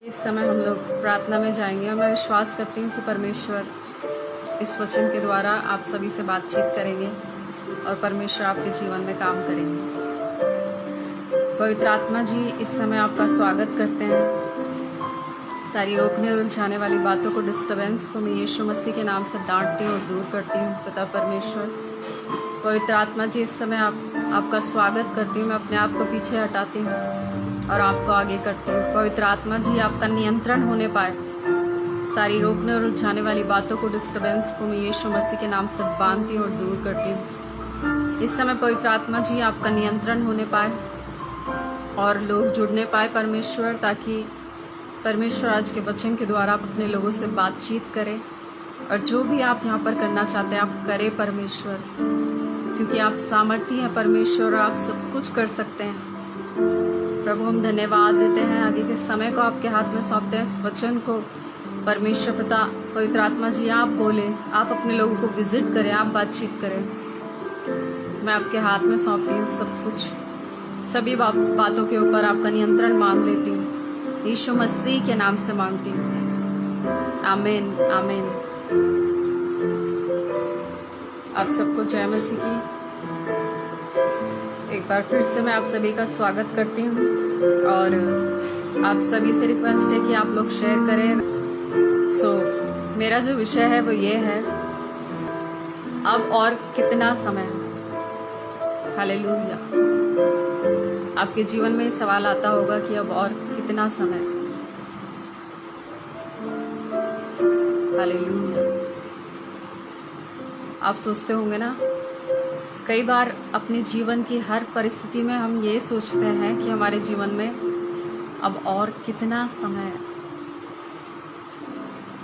इस समय हम लोग प्रार्थना में जाएंगे और मैं विश्वास करती हूँ कि परमेश्वर इस वचन के द्वारा आप सभी से बातचीत करेंगे और परमेश्वर आपके जीवन में काम करेंगे। पवित्र आत्मा जी, इस समय आपका स्वागत करते हैं। सारी रोकने और उलझाने वाली बातों को, डिस्टर्बेंस को मैं यीशु मसीह के नाम से डांटती हूँ और दूर करती हूँ। पिता परमेश्वर, पवित्र आत्मा जी, इस समय आपका स्वागत करती हूँ। मैं अपने आप को पीछे हटाती हूँ और आपको आगे करती हूँ। पवित्र आत्मा जी, आपका नियंत्रण होने पाए। सारी रोकने और उलझाने वाली बातों को, डिस्टर्बेंस को मैं यीशु मसीह के नाम से बांधती हूँ और दूर करती हूँ। इस समय पवित्र आत्मा जी, आपका नियंत्रण होने पाए और लोग जुड़ने पाए परमेश्वर, ताकि परमेश्वर आज के वचन के द्वारा आप अपने लोगों से बातचीत करें और जो भी आप यहाँ पर करना चाहते हैं आप करें परमेश्वर, क्योंकि आप सामर्थी हैं परमेश्वर और आप सब कुछ कर सकते हैं। प्रभु, हम धन्यवाद देते हैं, आगे के समय को आपके हाथ में सौंपते हैं। इस वचन को परमेश्वर पिता पवित्र आत्मा जी, आप बोले, आप अपने लोगों को विजिट करें, आप बातचीत करें। मैं आपके हाथ में सौंपती हूँ सब कुछ, सभी बातों के ऊपर आपका नियंत्रण मांग लेती हूँ। यीशु मसीह के नाम से मांगती हूँ, आमीन आमीन। आप सबको जय मसीह की। एक बार फिर से मैं आप सभी का स्वागत करती हूँ और आप सभी से रिक्वेस्ट है कि आप लोग शेयर करें। मेरा जो विषय है वो ये है, अब और कितना समय। हालेलुया। आपके जीवन में सवाल आता होगा कि अब और कितना समय। हालेलुया। आप सोचते होंगे ना, कई बार अपने जीवन की हर परिस्थिति में हम ये सोचते हैं कि हमारे जीवन में अब और कितना समय,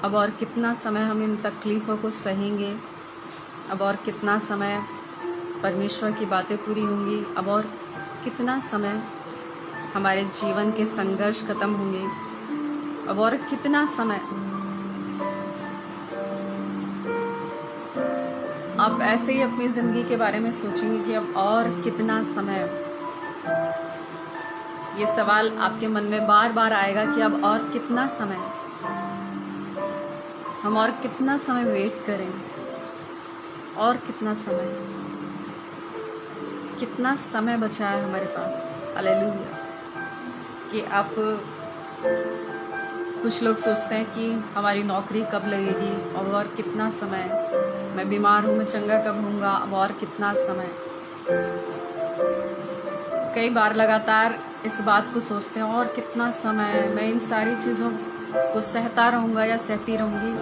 अब और कितना समय हम इन तकलीफ़ों को सहेंगे, अब और कितना समय परमेश्वर की बातें पूरी होंगी, अब और कितना समय हमारे जीवन के संघर्ष खत्म होंगे, अब और कितना समय। आप ऐसे ही अपनी ज़िंदगी के बारे में सोचेंगे कि अब और कितना समय। ये सवाल आपके मन में बार बार आएगा कि अब और कितना समय, हम और कितना समय वेट करें, और कितना समय, कितना समय बचा है हमारे पास। हालेलुया। कि आप, कुछ लोग सोचते हैं कि हमारी नौकरी कब लगेगी, और कितना समय, मैं बीमार हूँ, मैं चंगा कब होऊंगा, अब और कितना समय। कई बार लगातार इस बात को सोचते हैं, और कितना समय, मैं इन सारी चीज़ों को सहता रहूँगा या सहती रहूँगी,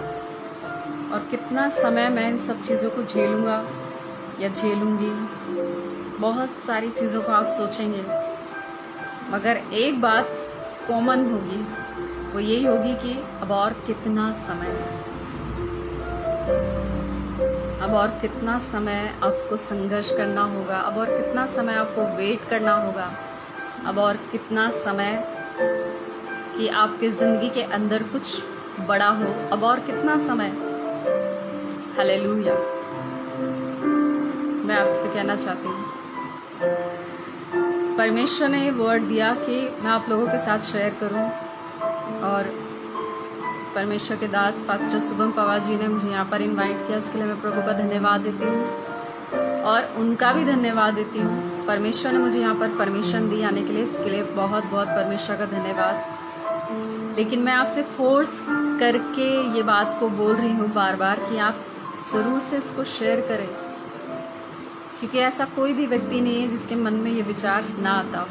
और कितना समय मैं इन सब चीज़ों को झेलूँगा या झेलूँगी। बहुत सारी चीज़ों को आप सोचेंगे, मगर एक बात कॉमन होगी, वो यही होगी कि अब और कितना समय, अब और कितना समय आपको संघर्ष करना होगा, अब और कितना समय आपको वेट करना होगा, अब और कितना समय कि आपके ज़िंदगी के अंदर कुछ बड़ा हो, अब और कितना समय। हालेलुया। मैं आपसे कहना चाहती हूँ, परमेश्वर ने ये वर्ड दिया कि मैं आप लोगों के साथ शेयर करूं, और परमेश्वर के दास पास्टर शुभम पवार जी ने मुझे यहाँ पर इनवाइट किया। इसके लिए मैं प्रभु का धन्यवाद देती हूँ और उनका भी धन्यवाद देती हूँ। परमेश्वर ने मुझे यहाँ पर परमिशन दी आने के लिए, इसके लिए बहुत बहुत परमेश्वर का धन्यवाद। लेकिन मैं आपसे फोर्स करके ये बात को बोल रही हूँ बार बार कि आप ज़रूर से इसको शेयर करें, क्योंकि ऐसा कोई भी व्यक्ति नहीं है जिसके मन में ये विचार ना आता हो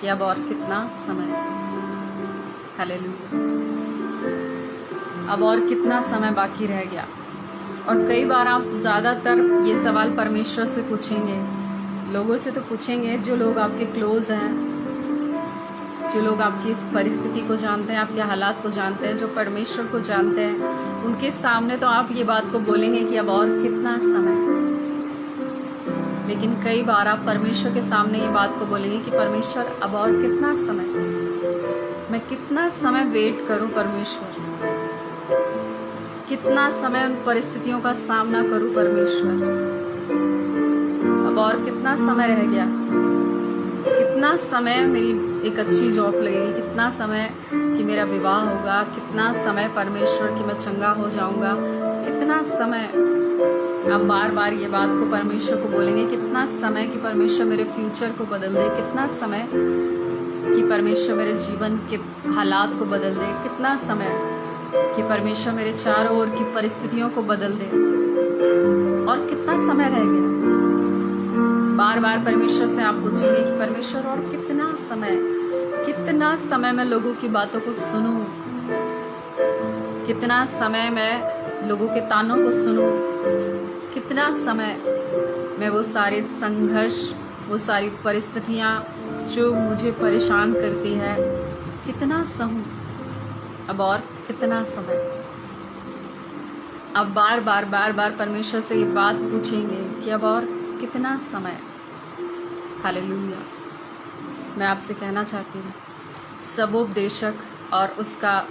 कि अब और कितना समय। हालेलुया। अब और कितना समय बाकी रह गया। और कई बार आप ज़्यादातर ये सवाल परमेश्वर से पूछेंगे, लोगों से तो पूछेंगे, जो लोग आपके क्लोज हैं, जो लोग आपकी परिस्थिति को जानते हैं, आपके हालात को जानते हैं, जो परमेश्वर को जानते हैं, उनके सामने तो आप ये बात को बोलेंगे कि अब और कितना समय। लेकिन कई बार आप परमेश्वर के सामने ये बात को बोलेंगे कि परमेश्वर अब और कितना समय, मैं कितना समय वेट करूं परमेश्वर, कितना समय उन परिस्थितियों का सामना करूं परमेश्वर, अब और कितना समय रह गया, कितना कितना समय मेरी एक अच्छी जॉब लगेगी, कितना समय कि मेरा विवाह होगा, कितना समय परमेश्वर कि मैं चंगा हो जाऊंगा, कितना समय। आप बार बार ये बात को परमेश्वर को बोलेंगे, कितना समय कि परमेश्वर मेरे फ्यूचर को बदल दे, कितना समय कि परमेश्वर मेरे जीवन के हालात को बदल दे, कितना समय कि परमेश्वर मेरे चारों ओर की परिस्थितियों को बदल दे, और कितना समय रह गया। बार बार परमेश्वर से आप पूछेंगे कि परमेश्वर और कितना समय मैं लोगों की बातों को सुनूं, कितना समय मैं लोगों के तानों को सुनूं, कितना समय मैं वो सारे संघर्ष, वो सारी परिस्थितियां जो मुझे परेशान करती है, कितना सहूं। अब और कितना समय। अब बार बार परमेश्वर से ये बात पूछेंगे कि अब और कितना समय। हालेलुया। मैं आपसे कहना चाहती हूँ, सबोपदेशक और उसका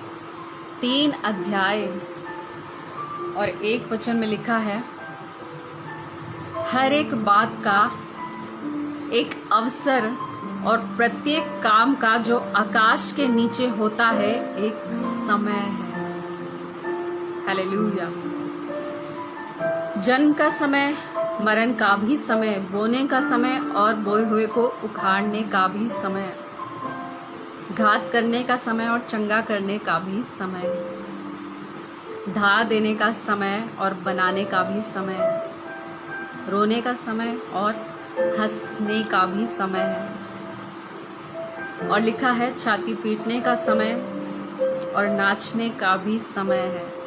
3 अध्याय और 1 वचन में लिखा है, हर एक बात का एक अवसर और प्रत्येक काम का जो आकाश के नीचे होता है एक समय है। हालेलुया। जन्म का समय, मरण का भी समय, बोने का समय और बोए हुए को उखाड़ने का भी समय, घात करने का समय और चंगा करने का भी समय, ढा देने का समय और बनाने का भी समय, रोने का समय और हंसने का भी समय है। और लिखा है, छाती पीटने का समय और नाचने का भी समय है,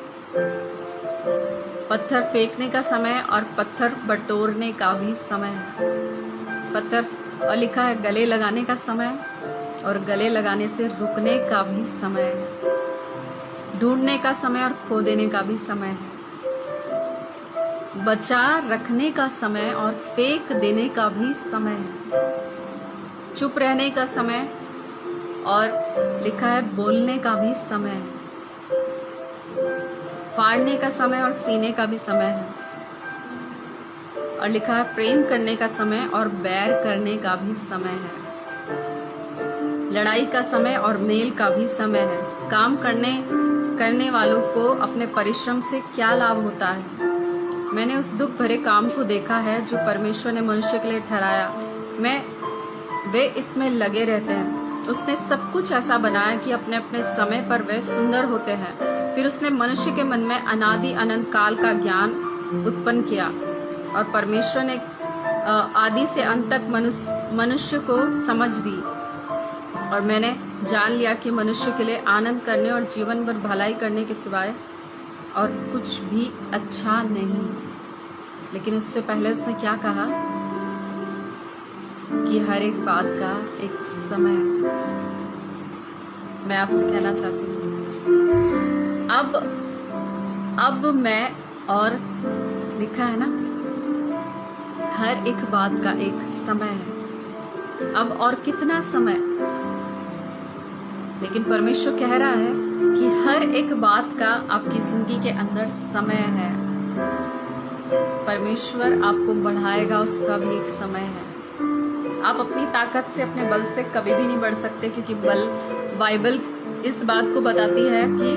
पत्थर फेंकने का समय और पत्थर बटोरने का भी समय है, और लिखा है गले लगाने का समय और गले लगाने से रुकने का भी समय है, ढूंढने का समय और खो देने का भी समय है, बचा रखने का समय और फेंक देने का भी समय है, चुप रहने का समय और लिखा है बोलने का भी समय है, फाड़ने का समय और सीने का भी समय है, और लिखा है प्रेम करने का समय और बैर करने का भी समय है, लड़ाई का समय और मेल का भी समय है। काम करने वालों को अपने परिश्रम से क्या लाभ होता है। मैंने उस दुख भरे काम को देखा है जो परमेश्वर ने मनुष्य के लिए ठहराया, वे इसमें लगे रहते हैं। उसने सब कुछ ऐसा बनाया कि अपने अपने समय पर वे सुंदर होते हैं। फिर उसने मनुष्य के मन में अनादि अनंत काल का ज्ञान उत्पन्न किया, और परमेश्वर ने आदि से अंत तक मनुष्य को समझ दी। और मैंने जान लिया कि मनुष्य के लिए आनंद करने और जीवन भर भलाई करने के सिवाय और कुछ भी अच्छा नहीं। लेकिन उससे पहले उसने क्या कहा कि हर एक बात का एक समय। मैं आपसे कहना चाहती हूँ, अब मैं, और लिखा है ना, हर एक बात का एक समय है। अब और कितना समय। लेकिन परमेश्वर कह रहा है कि हर एक बात का आपकी जिंदगी के अंदर समय है। परमेश्वर आपको बढ़ाएगा, उसका भी एक समय है। आप अपनी ताकत से, अपने बल से कभी भी नहीं बढ़ सकते, क्योंकि बाइबल इस बात को बताती है कि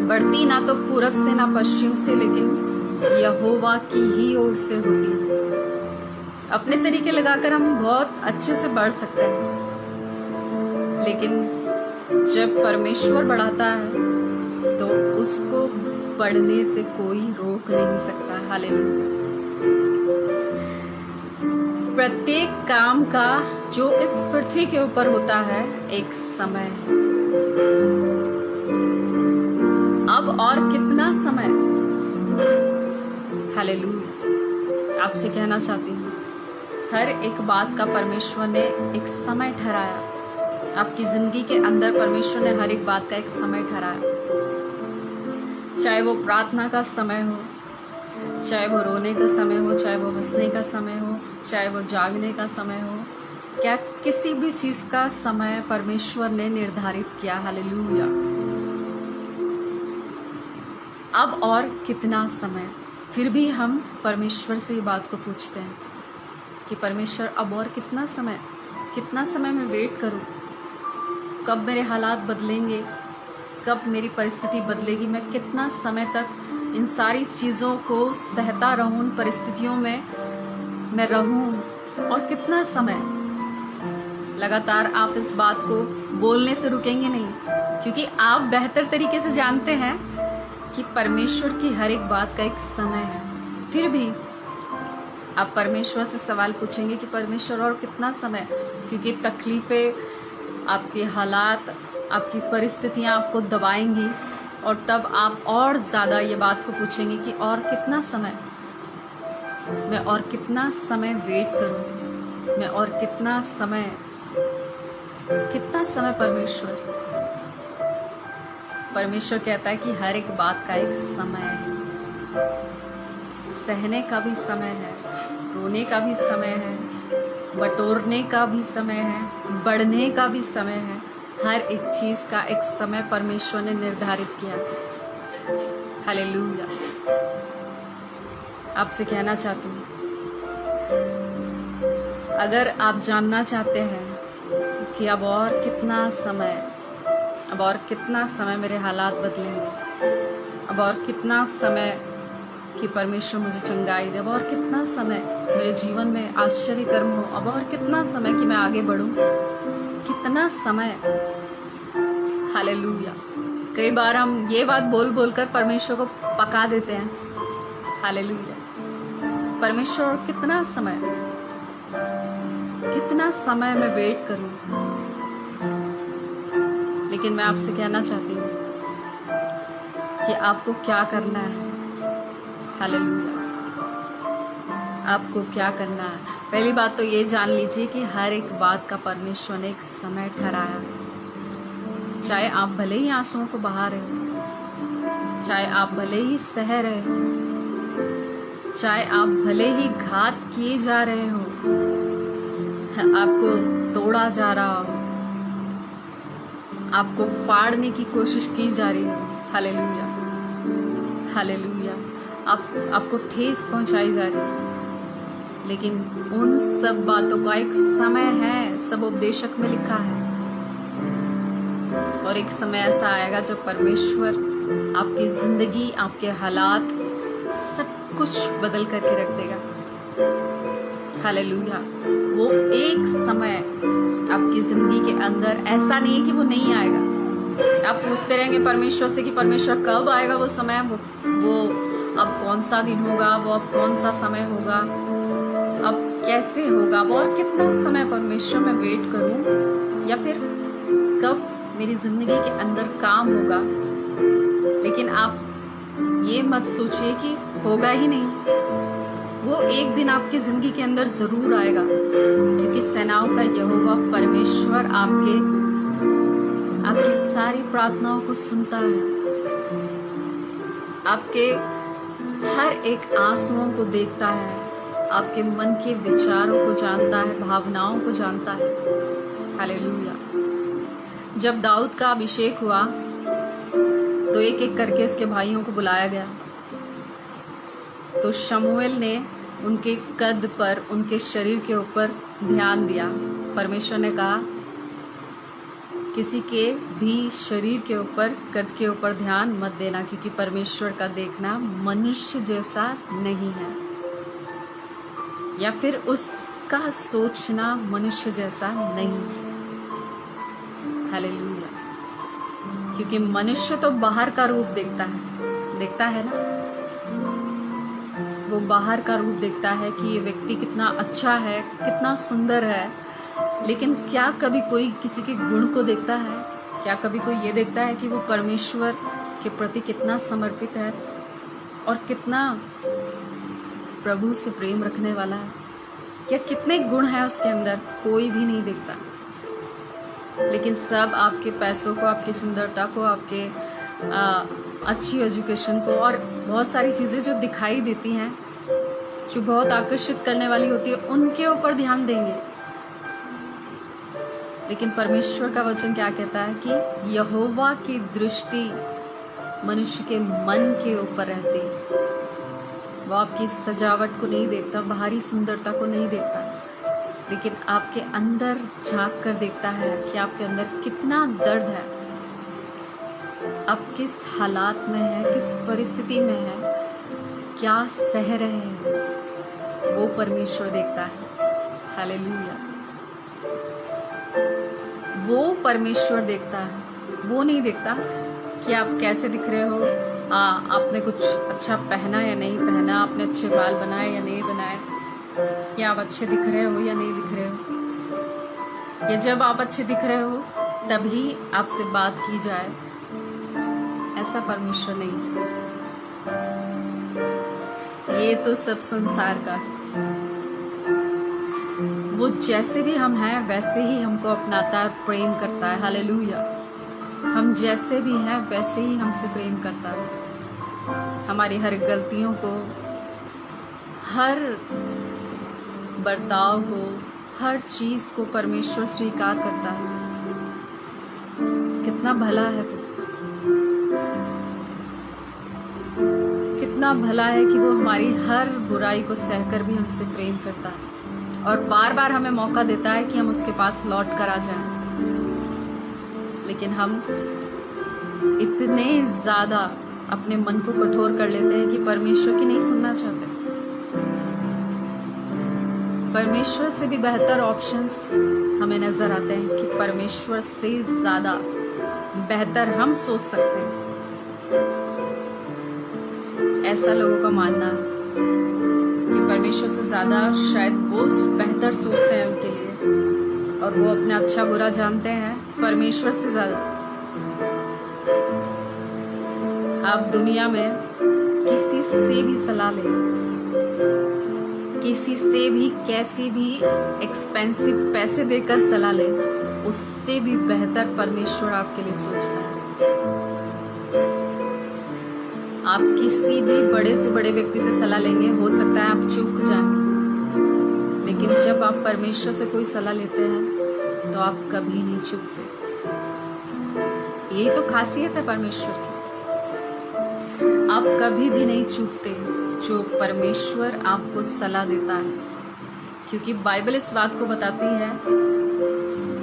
बढ़ती ना तो पूरब से ना पश्चिम से, लेकिन यहोवा की ही ओर से होती है। अपने तरीके लगाकर हम बहुत अच्छे से बढ़ सकते हैं, लेकिन जब परमेश्वर बढ़ाता है तो उसको बढ़ने से कोई रोक नहीं सकता। हालेलुया। प्रत्येक काम का जो इस पृथ्वी के ऊपर होता है एक समय है। अब और कितना समय। हालेलुया। आपसे कहना चाहती हूँ, हर एक बात का परमेश्वर ने एक समय ठहराया। आपकी जिंदगी के अंदर परमेश्वर ने हर एक बात का एक समय ठहराया। चाहे वो प्रार्थना का समय हो, चाहे वो रोने का समय हो, चाहे वो हंसने का समय हो, चाहे वो जागने का समय हो, क्या किसी भी चीज का समय परमेश्वर ने निर्धारित किया। हालेलुया। अब और कितना समय। फिर भी हम परमेश्वर से ये बात को पूछते हैं कि परमेश्वर अब और कितना समय। कितना समय मैं वेट करूं, कब मेरे हालात बदलेंगे, कब मेरी परिस्थिति बदलेगी, मैं कितना समय तक इन सारी चीज़ों को सहता रहूं, उन परिस्थितियों में मैं रहूं, और कितना समय। लगातार आप इस बात को बोलने से रुकेंगे नहीं, क्योंकि आप बेहतर तरीके से जानते हैं कि परमेश्वर की हर एक बात का एक समय है। फिर भी आप परमेश्वर से सवाल पूछेंगे कि परमेश्वर और कितना समय, क्योंकि तकलीफ़ें, आपके हालात, आपकी परिस्थितियां आपको दबाएंगी, और तब आप और ज़्यादा ये बात को पूछेंगे कि और कितना समय, मैं और कितना समय वेट करूं, मैं और कितना समय परमेश्वर कहता है कि हर एक बात का एक समय है। सहने का भी समय है, रोने का भी समय है, बटोरने का भी समय है, बढ़ने का भी समय है। हर एक चीज़ का एक समय परमेश्वर ने निर्धारित किया। हालेलुया। आपसे कहना चाहती हूँ, अगर आप जानना चाहते हैं कि अब और कितना समय मेरे हालात बदलेंगे, अब और कितना समय कि परमेश्वर मुझे चंगाई दे, अब और कितना समय मेरे जीवन में आश्चर्य कर्म हो, अब और कितना समय कि मैं आगे बढ़ूं, कितना समय। हालेलुया। कई बार हम ये बात बोल बोल कर परमेश्वर को पका देते हैं। हालेलुया। परमेश्वर और कितना समय मैं वेट करूं। लेकिन मैं आपसे कहना चाहती हूँ कि आपको क्या करना है। हालेलुया। आपको क्या करना है? पहली बात तो ये जान लीजिए कि हर एक बात का परमेश्वर ने एक समय ठहराया। चाहे आप भले ही आंसुओं को बहा रहे हो, चाहे आप भले ही सह रहे हो, चाहे आप भले ही घात किए जा रहे हो, आपको तोड़ा जा रहा हो, आपको फाड़ने की कोशिश की जा रही है। हालेलुया। हालेलुया। आपको ठेस पहुंचाई जा रही है, लेकिन उन सब बातों का एक समय है। सब उपदेशक में लिखा है। और एक समय ऐसा आएगा जब परमेश्वर आपकी जिंदगी, आपके हालात, सब कुछ बदल करके रख देगा। हालेलुया। वो एक समय आपकी जिंदगी के अंदर ऐसा नहीं है कि वो नहीं आएगा। आप पूछते रहेंगे परमेश्वर से कि परमेश्वर कब आएगा वो समय, वो अब कौन सा दिन होगा, वो अब कौन सा समय होगा, अब कैसे होगा, वो और कितना समय परमेश्वर मैं वेट करूं, या फिर कब मेरी जिंदगी के अंदर काम होगा। लेकिन आप ये मत सोचिए कि होगा ही नहीं। वो एक दिन आपकी जिंदगी के अंदर जरूर आएगा, क्योंकि सेनाओं का यहोवा परमेश्वर आपकी सारी प्रार्थनाओं को सुनता है, आपके हर एक आंसुओं को देखता है, आपके मन के विचारों को जानता है, भावनाओं को जानता है। हालेलुया। जब दाऊद का अभिषेक हुआ तो एक एक करके उसके भाइयों को बुलाया गया। तो शमूएल ने उनके कद पर, उनके शरीर के ऊपर ध्यान दिया। परमेश्वर ने कहा किसी के भी शरीर के ऊपर, कद के ऊपर ध्यान मत देना, क्योंकि परमेश्वर का देखना मनुष्य जैसा नहीं है, या फिर उसका सोचना मनुष्य जैसा नहीं। हालेलुया। क्योंकि मनुष्य तो बाहर का रूप देखता है ना, वो बाहर का रूप देखता है कि ये व्यक्ति कितना अच्छा है, कितना सुंदर है, लेकिन क्या कभी कोई किसी के गुण को देखता है? क्या कभी कोई ये देखता है कि वो परमेश्वर के प्रति कितना समर्पित है और कितना प्रभु से प्रेम रखने वाला है? क्या कितने गुण हैं उसके अंदर? कोई भी नहीं देखता। लेकिन सब आपके पैसों को, आपकी सुंदरता को, आपके अच्छी एजुकेशन को और बहुत सारी चीज़ें जो दिखाई देती हैं, जो बहुत आकर्षित करने वाली होती है, उनके ऊपर ध्यान देंगे। लेकिन परमेश्वर का वचन क्या कहता है कि यहोवा की दृष्टि मनुष्य के मन के ऊपर रहती है। वो आपकी सजावट को नहीं देखता, बाहरी सुंदरता को नहीं देखता, लेकिन आपके अंदर झांक कर देखता है कि आपके अंदर कितना दर्द है, आप किस हालात में हैं, किस परिस्थिति में हैं, क्या सह रहे हैं, वो परमेश्वर देखता है। हालेलुया। वो परमेश्वर देखता है। वो नहीं देखता कि आप कैसे दिख रहे हो, आपने कुछ अच्छा पहना या नहीं पहना, आपने अच्छे बाल बनाए या नहीं बनाए, या आप अच्छे दिख रहे हो या नहीं दिख रहे हो, या जब आप अच्छे दिख रहे हो तभी आपसे बात की जाए, ऐसा परमेश्वर नहीं है। ये तो सब संसार का है। वो जैसे भी हम हैं वैसे ही हमको अपनाता है, प्रेम करता है। हालेलुया। हम जैसे भी हैं वैसे ही हमसे प्रेम करता है। हमारी हर गलतियों को, हर बर्ताव को, हर चीज को परमेश्वर स्वीकार करता है। कितना भला है वो, कितना भला है कि वो हमारी हर बुराई को सहकर भी हमसे प्रेम करता है और बार बार हमें मौका देता है कि हम उसके पास लौट कर आ जाएं। लेकिन हम इतने ज्यादा अपने मन को कठोर कर लेते हैं कि परमेश्वर की नहीं सुनना चाहते। परमेश्वर से भी बेहतर ऑप्शंस हमें नजर आते हैं कि परमेश्वर से ज्यादा बेहतर हम सोच सकते हैं, ऐसा लोगों का मानना है कि परमेश्वर से ज्यादा शायद वो बेहतर सोचते हैं उनके लिए, और वो अपना अच्छा बुरा जानते हैं परमेश्वर से ज्यादा। आप दुनिया में किसी से भी सलाह लें, किसी से भी कैसी भी एक्सपेंसिव पैसे देकर सलाह लें, उससे भी बेहतर परमेश्वर आपके लिए सोचता है। आप किसी भी बड़े से बड़े व्यक्ति से सलाह लेंगे, हो सकता है आप चूक जाएं, लेकिन जब आप परमेश्वर से कोई सलाह लेते हैं तो आप कभी नहीं चूकते। यही तो खासियत है परमेश्वर की, आप कभी भी नहीं चूकते जो परमेश्वर आपको सलाह देता है, क्योंकि बाइबल इस बात को बताती है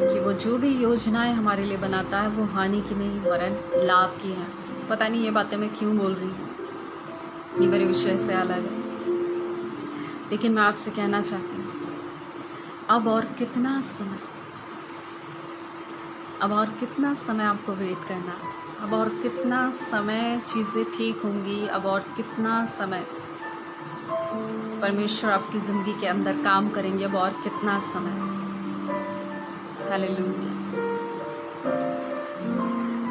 कि वो जो भी योजनाएं हमारे लिए बनाता है वो हानि की नहीं वरन लाभ की है। पता नहीं ये बातें मैं क्यों बोल रही हूँ, ये मेरे विषय से अलग है, लेकिन मैं आपसे कहना चाहती हूँ अब और कितना समय आपको वेट करना, अब और कितना समय चीज़ें ठीक होंगी, अब और कितना समय परमेश्वर आपकी ज़िंदगी के अंदर काम करेंगे, अब और कितना समय। हालेलुया।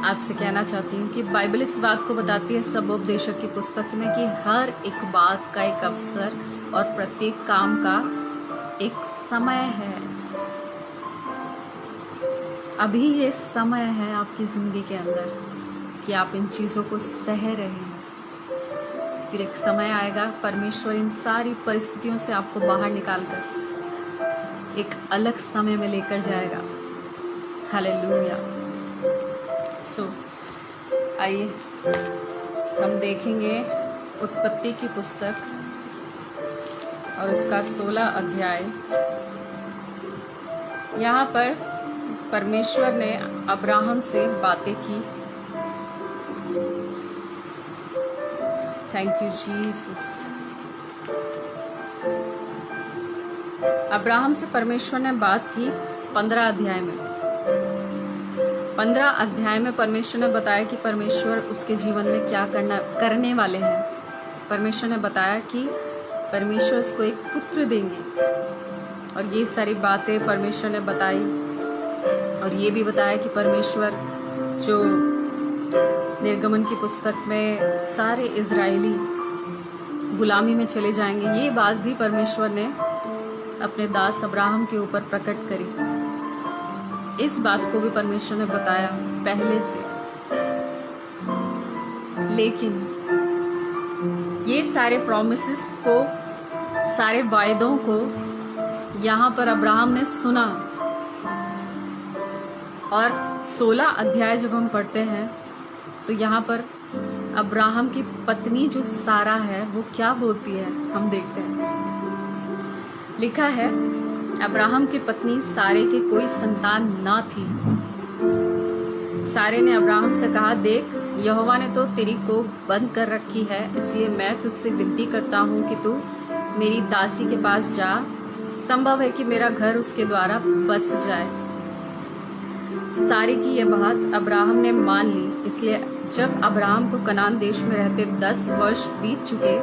आपसे कहना चाहती हूँ कि बाइबल इस बात को बताती है सब उपदेशक की पुस्तक में कि हर एक बात का एक अवसर और प्रत्येक काम का एक समय है। अभी ये समय है आपकी जिंदगी के अंदर कि आप इन चीज़ों को सह रहे हैं, फिर एक समय आएगा परमेश्वर इन सारी परिस्थितियों से आपको बाहर निकालकर एक अलग समय में लेकर जाएगा। हालेलुया। आइए हम देखेंगे उत्पत्ति की पुस्तक और उसका 16 अध्याय। यहाँ पर परमेश्वर ने अब्राहम से बातें की। Thank you Jesus. अब्राहम से परमेश्वर ने बात की 15 अध्याय में। 15 अध्याय में परमेश्वर ने बताया कि परमेश्वर उसके जीवन में क्या करने वाले हैं। परमेश्वर ने बताया कि परमेश्वर उसको एक पुत्र देंगे, और ये सारी बातें परमेश्वर ने बताई, और ये भी बताया कि परमेश्वर जो निर्गमन की पुस्तक में सारे इजरायली गुलामी में चले जाएंगे, ये बात भी परमेश्वर ने अपने दास अब्राहम के ऊपर प्रकट करी। इस बात को भी परमेश्वर ने बताया पहले से, लेकिन ये सारे प्रॉमिसेस को, सारे वायदों को यहाँ पर अब्राहम ने सुना। और 16 अध्याय जब हम पढ़ते हैं तो यहाँ पर अब्राहम की पत्नी जो सारा है वो क्या बोलती है हम देखते हैं। लिखा है अब्राहम की पत्नी सारे की कोई संतान ना थी। सारे ने अब्राहम से कहा, देख, यहोवा ने तो तेरी कोख बंद कर रखी है, इसलिए मैं तुझसे विनती करता हूँ कि तू मेरी दासी के पास जा। संभव है कि मेरा घर उसके द्वारा बस जाए। सारे की यह बात अब्राहम ने मान ली। इसलिए जब अब्राहम को कनान देश में रहते 10 वर्ष बीत चुके,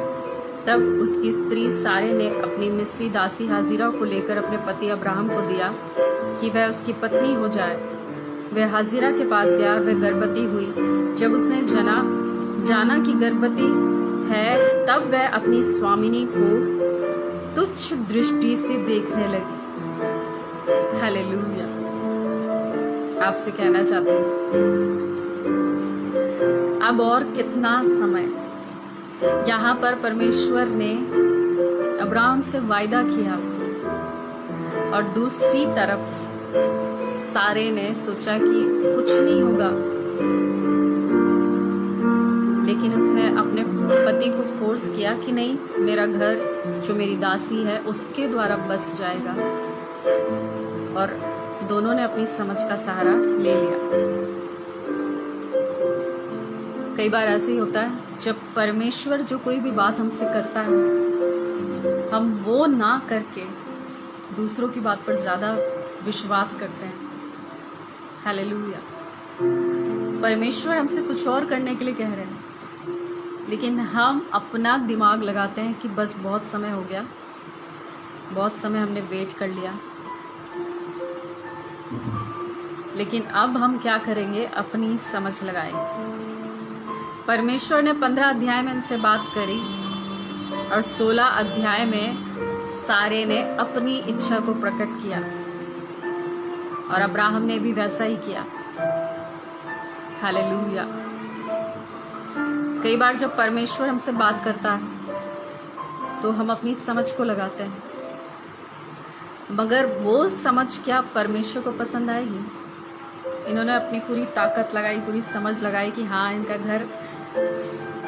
तब उसकी स्त्री सारे ने अपनी मिस्री दासी हाजिरा को लेकर अपने पति अब्राहम को दिया कि वह उसकी पत्नी हो जाए। वह हाजिरा के पास गया, वह गर्भवती हुई। जब उसने जाना कि गर्भवती है, तब वह अपनी स्वामिनी को तुच्छ दृष्टि से देखने लगी। हालेलुया। आपसे कहना चाहती हूँ, अब और कितना समय। यहाँ पर परमेश्वर ने अब्राहम से वायदा किया और दूसरी तरफ सारे ने सोचा कि कुछ नहीं होगा, लेकिन उसने अपने पति को फोर्स किया कि नहीं, मेरा घर जो मेरी दासी है उसके द्वारा बस जाएगा। और दोनों ने अपनी समझ का सहारा ले लिया। कई बार ऐसे ही होता है, जब परमेश्वर जो कोई भी बात हमसे करता है, हम वो ना करके दूसरों की बात पर ज्यादा विश्वास करते हैं। हालेलुया। परमेश्वर हमसे कुछ और करने के लिए कह रहे हैं, लेकिन हम अपना दिमाग लगाते हैं कि बस बहुत समय हो गया, बहुत समय हमने वेट कर लिया। लेकिन अब हम क्या करेंगे? अपनी समझ लगाएंगे। परमेश्वर ने 15 अध्याय में इनसे बात करी और 16 अध्याय में सारे ने अपनी इच्छा को प्रकट किया और अब्राहम ने भी वैसा ही किया। हालेलुया। कई बार जब परमेश्वर हमसे बात करता है तो हम अपनी समझ को लगाते हैं, मगर वो समझ क्या परमेश्वर को पसंद आएगी? इन्होंने अपनी पूरी ताकत लगाई, पूरी समझ लगाई कि हाँ, इनका घर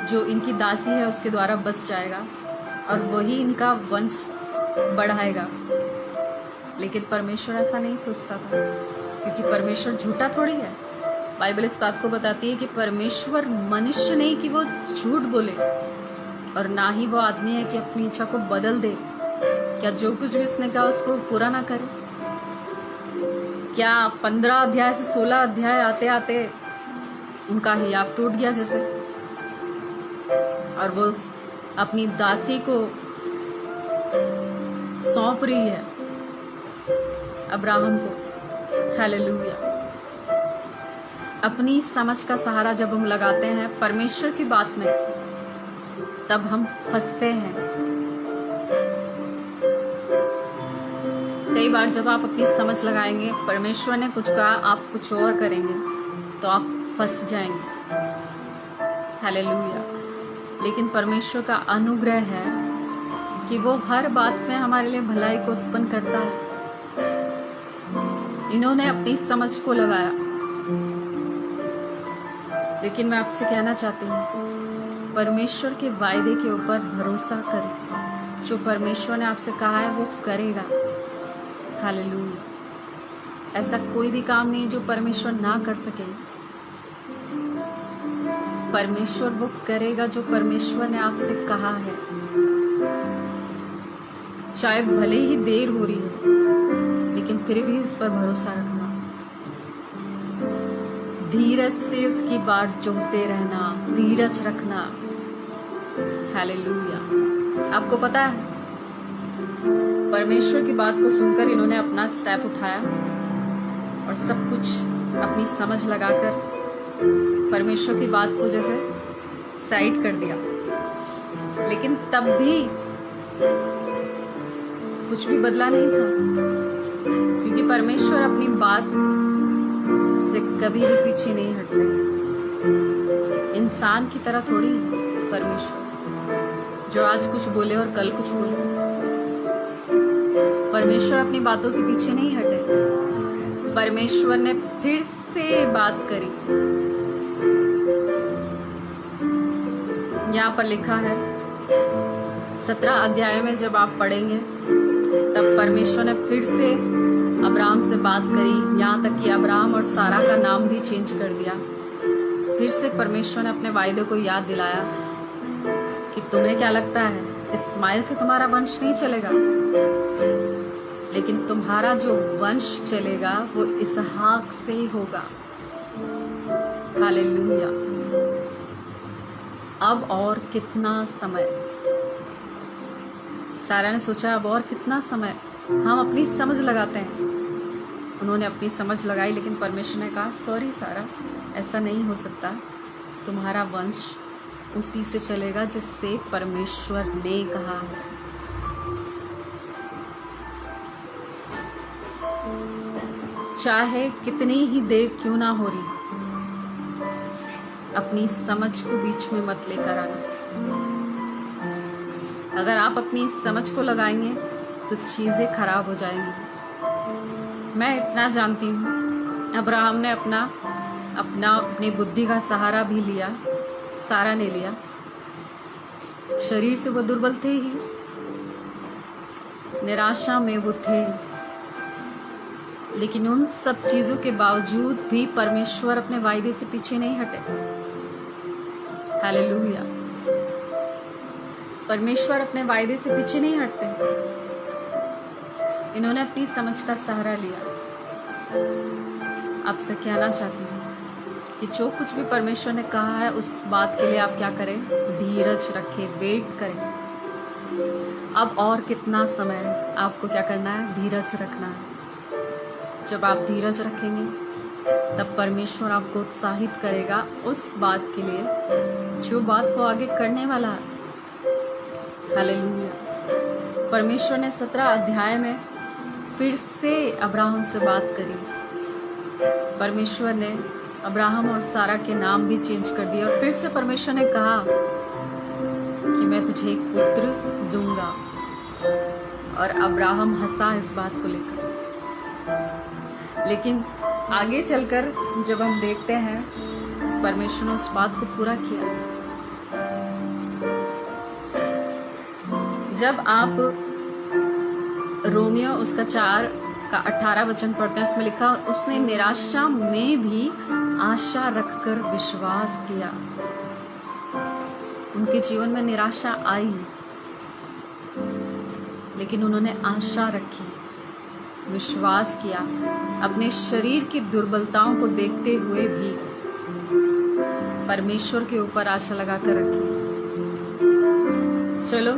जो इनकी दासी है उसके द्वारा बस जाएगा और वही इनका वंश बढ़ाएगा। लेकिन परमेश्वर ऐसा नहीं सोचता था, क्योंकि परमेश्वर झूठा थोड़ी है। बाइबल इस बात को बताती है कि परमेश्वर मनुष्य नहीं कि वो झूठ बोले, और ना ही वो आदमी है कि अपनी इच्छा को बदल दे। क्या जो कुछ भी उसने कहा उसको पूरा ना करे? क्या 15 अध्याय से 16 अध्याय आते आते उनका हियाव टूट गया जैसे, और वो अपनी दासी को सौंप रही है अब्राहम को। हालेलुया। अपनी समझ का सहारा जब हम लगाते हैं परमेश्वर की बात में, तब हम फंसते हैं। कई बार जब आप अपनी समझ लगाएंगे, परमेश्वर ने कुछ कहा, आप कुछ और करेंगे, तो आप फंस जाएंगे। हालेलुया। लेकिन परमेश्वर का अनुग्रह है कि वो हर बात में हमारे लिए भलाई को उत्पन्न करता है। इन्होंने अपनी समझ को लगाया, लेकिन मैं आपसे कहना चाहती हूँ, परमेश्वर के वायदे के ऊपर भरोसा करें। जो परमेश्वर ने आपसे कहा है वो करेगा। हालेलुया। ऐसा कोई भी काम नहीं जो परमेश्वर ना कर सके। परमेश्वर वो करेगा जो परमेश्वर ने आपसे कहा है, चाहे भले ही देर हो रही हो, लेकिन फिर भी उस पर भरोसा रखना, धीरज से उसकी बाट जोहते रहना, धीरज रखना। हालेलुया। आपको पता है, परमेश्वर की बात को सुनकर इन्होंने अपना स्टेप उठाया और सब कुछ अपनी समझ लगाकर परमेश्वर की बात को जैसे साइड कर दिया। लेकिन तब भी कुछ भी बदला नहीं था, क्योंकि परमेश्वर अपनी बात से कभी भी पीछे नहीं हटते। इंसान की तरह थोड़ी परमेश्वर, जो आज कुछ बोले और कल कुछ बोले। परमेश्वर अपनी बातों से पीछे नहीं हटे। परमेश्वर ने फिर से बात करी। यहाँ पर लिखा है 17 अध्याय में जब आप पढ़ेंगे तब परमेश्वर ने फिर से अब्राहम से बात करी, यहाँ तक कि अब्राहम और सारा का नाम भी चेंज कर दिया। फिर से परमेश्वर ने अपने वायदे को याद दिलाया कि तुम्हें क्या लगता है, इस्माइल से तुम्हारा वंश नहीं चलेगा, लेकिन तुम्हारा जो वंश चलेगा वो इसहाक से ही होगा। हालेलुया। अब और कितना समय, सारा ने सोचा अब और कितना समय, हम अपनी समझ लगाते हैं। उन्होंने अपनी समझ लगाई, लेकिन परमेश्वर ने कहा सॉरी सारा, ऐसा नहीं हो सकता, तुम्हारा वंश उसी से चलेगा जिससे परमेश्वर ने कहा है। चाहे कितनी ही देर क्यों ना हो रही, अपनी समझ को बीच में मत लेकर आना। अगर आप अपनी समझ को लगाएंगे तो चीजें खराब हो जाएंगी। मैं इतना जानती हूँ, अब्राहम ने अपनी बुद्धि का सहारा भी लिया, सारा ने लिया। शरीर से वो दुर्बल थे ही, निराशा में वो थे, लेकिन उन सब चीजों के बावजूद भी परमेश्वर अपने वायदे से पीछे नहीं हटे। हालेलुया। परमेश्वर अपने वायदे से पीछे नहीं हटते। इन्होंने अपनी समझ का सहारा लिया। आपसे कहना चाहती हूँ कि जो कुछ भी परमेश्वर ने कहा है उस बात के लिए आप क्या करें, धीरज रखें, वेट करें। अब और कितना समय आपको क्या करना है, धीरज रखना है। जब आप धीरज रखेंगे तब परमेश्वर आपको उत्साहित करेगा उस बात के लिए जो बात वो आगे करने वाला है। हालेलुया। परमेश्वर ने 17 अध्याय में फिर से अब्राहम से बात करी। परमेश्वर ने अब्राहम और सारा के नाम भी चेंज कर दिए और फिर से परमेश्वर ने कहा कि मैं तुझे एक पुत्र दूंगा। और अब्राहम हंसा इस बात को लेकर। लेकिन आगे चलकर जब हम देखते हैं परमेश्वर ने उस बात को पूरा किया। जब आप रोमियो उसका 4 का 18 वचन पढ़ते हैं, उसमें लिखा उसने निराशा में भी आशा रखकर विश्वास किया। उनके जीवन में निराशा आई, लेकिन उन्होंने आशा रखी, विश्वास किया, अपने शरीर की दुर्बलताओं को देखते हुए भी परमेश्वर के ऊपर आशा लगाकर रखी। चलो,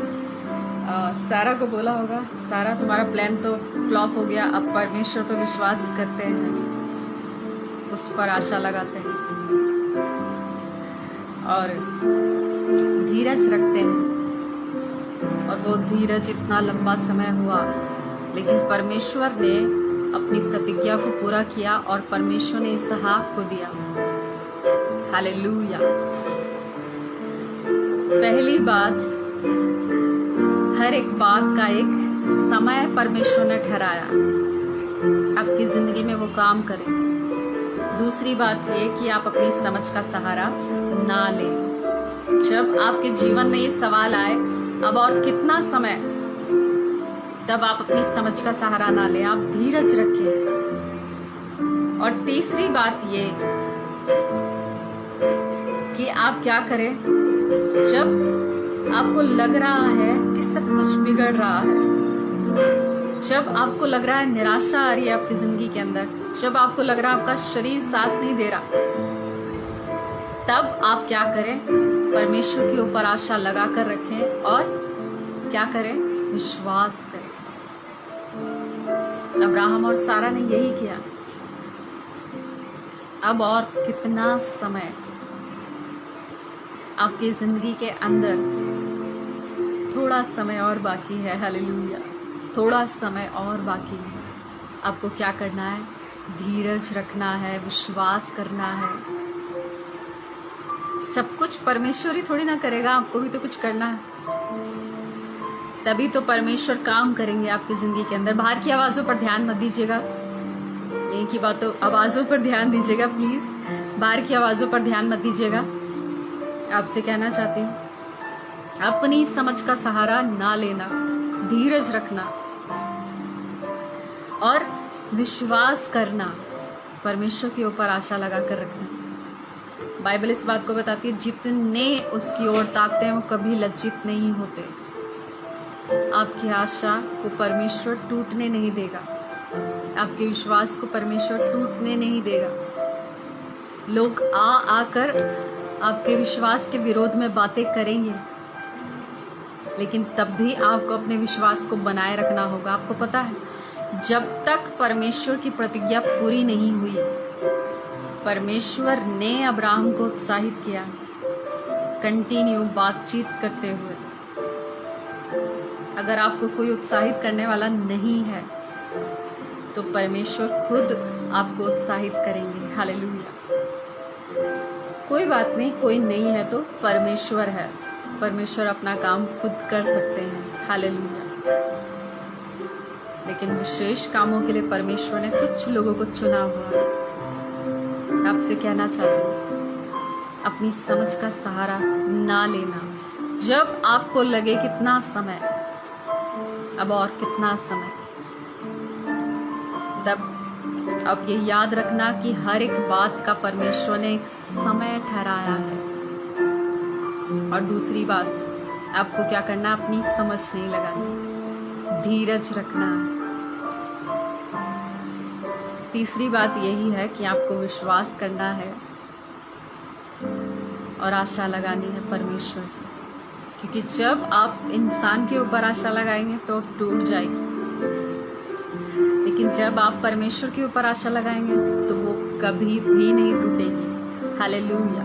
सारा को बोला होगा, सारा तुम्हारा प्लान तो फ्लॉप हो गया, अब परमेश्वर पर विश्वास करते हैं, उस पर आशा लगाते हैं और धीरज रखते हैं। और वो धीरज इतना लंबा समय हुआ, लेकिन परमेश्वर ने अपनी प्रतिज्ञा को पूरा किया और परमेश्वर ने इसहाक को दिया। हालेलुया। पहली बात, हर एक बात का एक समय परमेश्वर ने ठहराया, आपकी जिंदगी में वो काम करे। दूसरी बात ये कि आप अपनी समझ का सहारा ना लें। जब आपके जीवन में ये सवाल आए अब और कितना समय, तब आप अपनी समझ का सहारा ना लें, आप धीरज रखें। और तीसरी बात ये कि आप क्या करें, जब आपको लग रहा है कि सब कुछ बिगड़ रहा है, जब आपको लग रहा है निराशा आ रही है आपकी जिंदगी के अंदर, जब आपको लग रहा है आपका शरीर साथ नहीं दे रहा, तब आप क्या करें, परमेश्वर के ऊपर आशा लगा कर रखें और क्या करें, विश्वास करें। अब्राहम और सारा ने यही किया। अब और कितना समय आपकी जिंदगी के अंदर, थोड़ा समय और बाकी है। हालेलुया। थोड़ा समय और बाकी है। आपको क्या करना है, धीरज रखना है, विश्वास करना है। सब कुछ परमेश्वर ही थोड़ी ना करेगा, आपको भी तो कुछ करना है, तभी तो परमेश्वर काम करेंगे आपकी जिंदगी के अंदर। बाहर की आवाजों पर ध्यान मत दीजिएगा, एक ही बातों आवाजों पर ध्यान दीजिएगा प्लीज, बाहर की आवाजों पर ध्यान मत दीजिएगा। आपसे कहना चाहती हूँ अपनी समझ का सहारा ना लेना, धीरज रखना, और विश्वास करना, परमेश्वर के ऊपर आशा लगा कर रखना। बाइबल इस बात को बताती है, जितने उसकी ओर ताकते हैं वो कभी लज्जित नहीं होते। आपकी आशा को परमेश्वर टूटने नहीं देगा, आपके विश्वास को परमेश्वर टूटने नहीं देगा। लोग आकर आपके विश्वास के विरोध में बातें करेंगे, लेकिन तब भी आपको अपने विश्वास को बनाए रखना होगा। आपको पता है, जब तक परमेश्वर की प्रतिज्ञा पूरी नहीं हुई, परमेश्वर ने अब्राहम को उत्साहित किया कंटिन्यू बातचीत करते हुए। अगर आपको कोई उत्साहित करने वाला नहीं है तो परमेश्वर खुद आपको उत्साहित करेंगे। हालेलुया। कोई बात नहीं, कोई नहीं है तो परमेश्वर है, परमेश्वर अपना काम खुद कर सकते हैं। हालेलुया। लेकिन विशेष कामों के लिए परमेश्वर ने कुछ लोगों को चुना हुआ है। आपसे कहना चाहती हूँ, अपनी समझ का सहारा ना लेना। जब आपको लगे कितना समय, अब और कितना समय, तब अब ये याद रखना कि हर एक बात का परमेश्वर ने एक समय ठहराया है। और दूसरी बात, आपको क्या करना, अपनी समझ नहीं लगानी, धीरज रखना है। तीसरी बात यही है कि आपको विश्वास करना है और आशा लगानी है परमेश्वर से, क्योंकि जब आप इंसान के ऊपर आशा लगाएंगे तो टूट जाएगी, लेकिन जब आप परमेश्वर के ऊपर आशा लगाएंगे तो वो कभी भी नहीं टूटेगी। हालेलुया।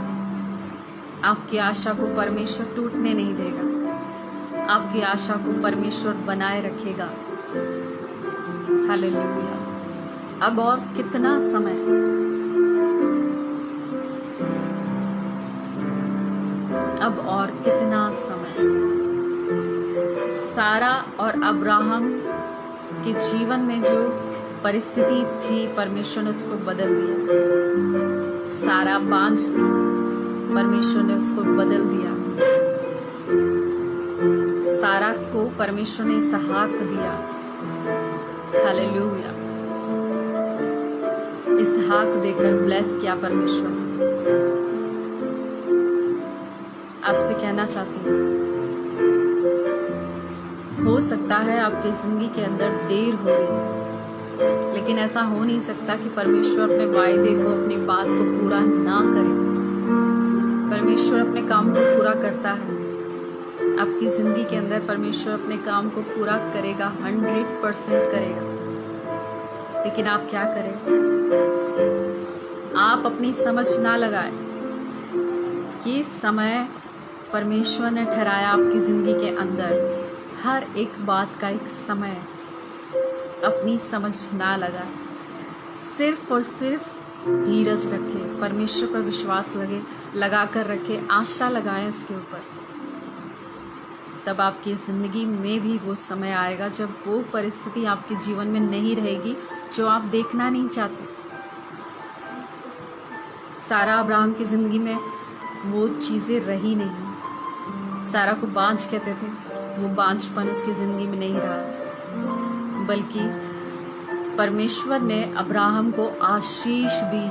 आपकी आशा को परमेश्वर टूटने नहीं देगा, आपकी आशा को परमेश्वर बनाए रखेगा। हालेलुया। अब और कितना समय, अब और कितना समय। सारा और अब्राहम के जीवन में जो परिस्थिति थी, परमेश्वर ने उसको बदल दिया। सारा बांझ थी, परमेश्वर ने उसको बदल दिया। सारा को परमेश्वर ने इसहाक दिया। हालेलुया। इसहाक देकर ब्लेस किया परमेश्वर ने। आपसे कहना चाहती हूँ, हो सकता है आपकी जिंदगी के अंदर देर हो रही, लेकिन ऐसा हो नहीं सकता कि परमेश्वर अपने वायदे को, अपनी बात को पूरा ना करे। परमेश्वर अपने काम को पूरा करता है। आपकी जिंदगी के अंदर परमेश्वर अपने काम को पूरा करेगा, 100% करेगा। लेकिन आप क्या करें, आप अपनी समझ ना लगाए कि समय परमेश्वर ने ठहराया आपकी जिंदगी के अंदर। हर एक बात का एक समय, अपनी समझ ना लगाए, सिर्फ और सिर्फ धीरज रखे, परमेश्वर पर विश्वास लगा कर रखे, आशा लगाएं उसके ऊपर। तब आपकी ज़िंदगी में भी वो समय आएगा जब वो परिस्थिति आपके जीवन में नहीं रहेगी जो आप देखना नहीं चाहते। सारा अब्राहम की ज़िंदगी में वो चीज़ें रही नहीं। सारा को बांझ कहते थे, वो बांझपन उसकी ज़िंदगी में नहीं रहा, बल्कि परमेश्वर ने अब्राहम को आशीष दी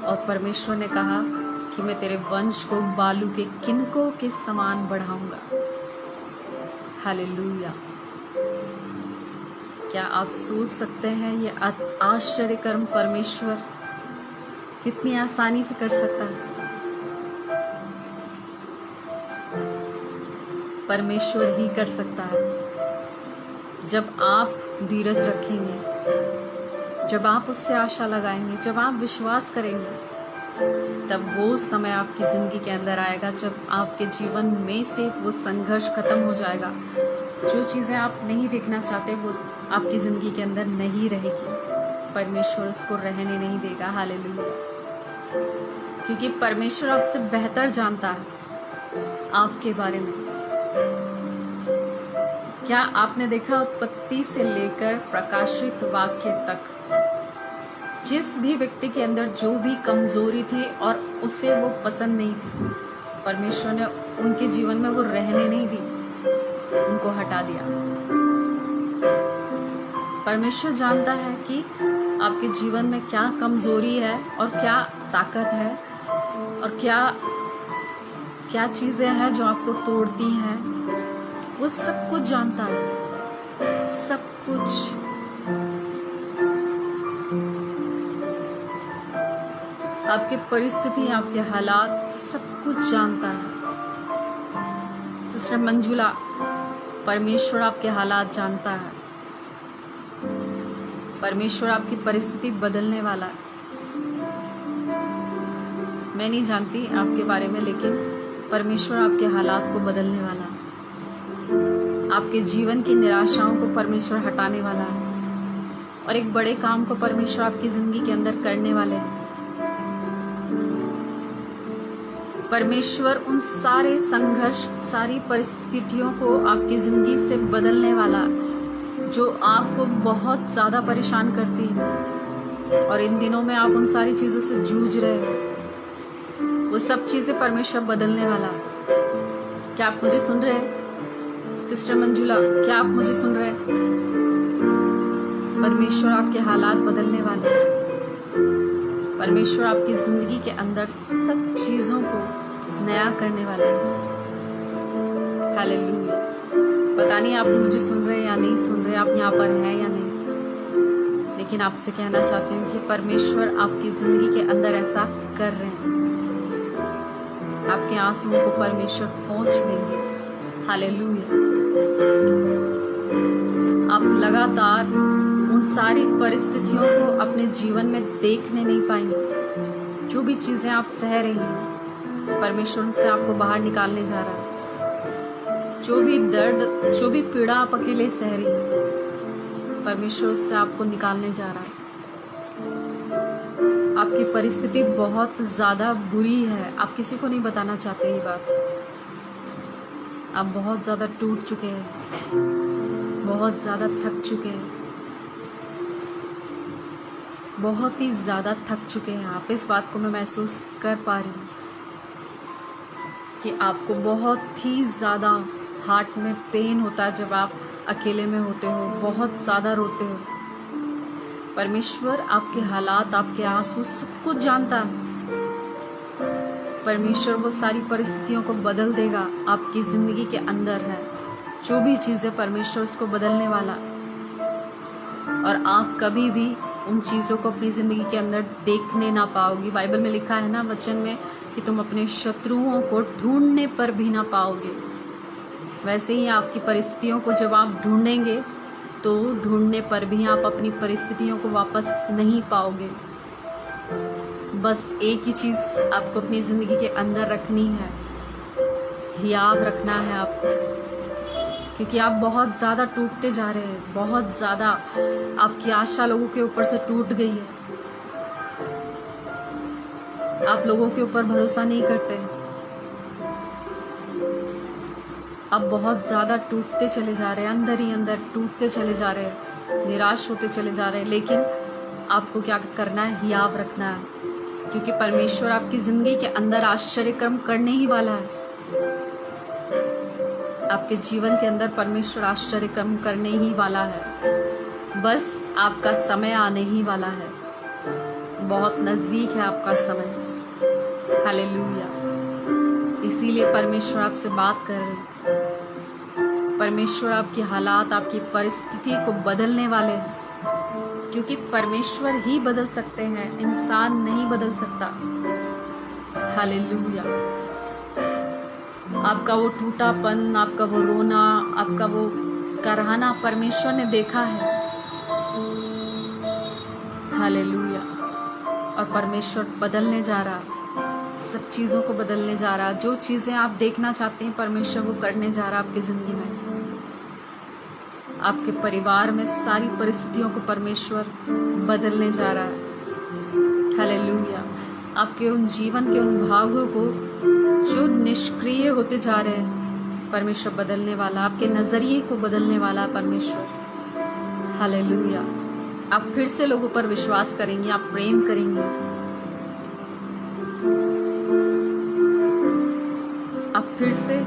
और परमेश्वर ने कहा कि मैं तेरे वंश को बालू के किनकों के समान बढ़ाऊंगा। हालेलुया। क्या आप सोच सकते हैं ये आश्चर्य कर्म परमेश्वर कितनी आसानी से कर सकता है? परमेश्वर ही कर सकता है। जब आप धीरज रखेंगे, जब आप उससे आशा लगाएंगे, जब आप विश्वास करेंगे, तब वो समय आपकी ज़िंदगी के अंदर आएगा जब आपके जीवन में से वो संघर्ष खत्म हो जाएगा। जो चीज़ें आप नहीं देखना चाहते वो आपकी ज़िंदगी के अंदर नहीं रहेगी। परमेश्वर उसको रहने नहीं देगा। हालेलुया। क्योंकि परमेश्वर आपसे बेहतर जानता है आपके बारे में। क्या आपने देखा, उत्पत्ति से लेकर प्रकाशित वाक्य तक जिस भी व्यक्ति के अंदर जो भी कमजोरी थी और उसे वो पसंद नहीं थी, परमेश्वर ने उनके जीवन में वो रहने नहीं दी, उनको हटा दिया। परमेश्वर जानता है कि आपके जीवन में क्या कमजोरी है और क्या ताकत है और क्या क्या चीजें हैं जो आपको तोड़ती हैं। वो सब कुछ जानता है, सब कुछ। आपकी परिस्थिति, आपके हालात, सब कुछ जानता है। सिस्टर मंजुला, परमेश्वर आपके हालात जानता है। परमेश्वर आपकी परिस्थिति बदलने वाला है। मैं नहीं जानती आपके बारे में, लेकिन परमेश्वर आपके हालात को बदलने वाला है। आपके जीवन की निराशाओं को परमेश्वर हटाने वाला है और एक बड़े काम को परमेश्वर आपकी जिंदगी के अंदर करने वाले हैं। परमेश्वर उन सारे संघर्ष, सारी परिस्थितियों को आपकी जिंदगी से बदलने वाला जो आपको बहुत ज्यादा परेशान करती है और इन दिनों में आप उन सारी चीजों से जूझ रहे हो, वो सब चीजें परमेश्वर बदलने वाला। क्या आप मुझे सुन रहे हैं? सिस्टर मंजुला, क्या आप मुझे सुन रहे हैं? परमेश्वर आपके हालात बदलने वाले। परमेश्वर आपकी जिंदगी के अंदर सब चीजों को नया करने वाला है। हालेलुया। पता नहीं आप मुझे सुन रहे हैं या नहीं सुन रहे, आप यहाँ पर हैं या नहीं, लेकिन आपसे कहना चाहती हूँ कि परमेश्वर आपकी जिंदगी के अंदर ऐसा कर रहे हैं। आपके आंसुओं को परमेश्वर पोंछ देंगे। हालेलुया। आप लगातार उन सारी परिस्थितियों को अपने जीवन में देखने नहीं पाएंगे। जो भी चीजें आप सह रही हैं, परमेश्वर उनसे आपको बाहर निकालने जा रहा है। जो भी दर्द, जो भी पीड़ा आप अकेले सह रही हैं, परमेश्वर उससे आपको निकालने जा रहा है। आपकी परिस्थिति बहुत ज्यादा बुरी है, आप किसी को नहीं बताना चाहते ये बात। आप बहुत ज्यादा टूट चुके हैं, बहुत ज्यादा थक चुके हैं, बहुत ही ज्यादा थक चुके हैं आप। इस बात को मैं महसूस कर पा रही हूँ कि आपको बहुत ही ज़्यादा हार्ट में पेन होता है जब आप अकेले में होते हो, बहुत ज़्यादा रोते हो। परमेश्वर आपके हालात, आपके आंसू सब कुछ जानता है। परमेश्वर वो सारी परिस्थितियों को बदल देगा आपकी ज़िंदगी के अंदर है। जो भी चीज़ें, परमेश्वर उसको बदलने वाला और आप कभी भी उन चीज़ों को अपनी ज़िंदगी के अंदर देखने ना पाओगी। बाइबल में लिखा है ना वचन में कि तुम अपने शत्रुओं को ढूंढने पर भी ना पाओगे। वैसे ही आपकी परिस्थितियों को जब आप ढूंढेंगे तो ढूंढने पर भी आप अपनी परिस्थितियों को वापस नहीं पाओगे। बस एक ही चीज़ आपको अपनी ज़िंदगी के अंदर रखनी है, हियाव रखना है आपको, क्योंकि आप बहुत ज़्यादा टूटते जा रहे हैं। बहुत ज़्यादा आपकी आशा लोगों के ऊपर से टूट गई है। आप लोगों के ऊपर भरोसा नहीं करते। आप बहुत ज़्यादा टूटते चले जा रहे हैं, अंदर ही अंदर टूटते चले जा रहे हैं, निराश होते चले जा रहे हैं। लेकिन आपको क्या करना है? हियाव रखना है, क्योंकि परमेश्वर आपकी ज़िंदगी के अंदर आश्चर्य कर्म करने ही वाला है। आपके जीवन के अंदर परमेश्वर आश्चर्य कर्म करने ही वाला है। बस आपका समय आने ही वाला है। बहुत नज़दीक है आपका समय। हालेलुया। इसीलिए परमेश्वर आपसे बात कर रहे हैं। परमेश्वर आपकी हालात, आपकी परिस्थिति को बदलने वाले हैं, क्योंकि परमेश्वर ही बदल सकते हैं, इंसान नहीं बदल सकता। हालेलुया। आपका वो टूटापन, आपका वो रोना, आपका वो कराहना परमेश्वर ने देखा है। हालेलुया। और परमेश्वर बदलने जा रहा, सब चीज़ों को बदलने जा रहा। जो चीज़ें आप देखना चाहते हैं परमेश्वर वो करने जा रहा आपकी ज़िंदगी में। आपके परिवार में सारी परिस्थितियों को परमेश्वर बदलने जा रहा है। हालेलुया। आपके उन जीवन के उन भागों को जो निष्क्रिय होते जा रहे हैं, परमेश्वर बदलने वाला, आपके नजरिए को बदलने वाला परमेश्वर। हालेलुया। आप फिर से लोगों पर विश्वास करेंगे, आप प्रेम करेंगे, आप फिर से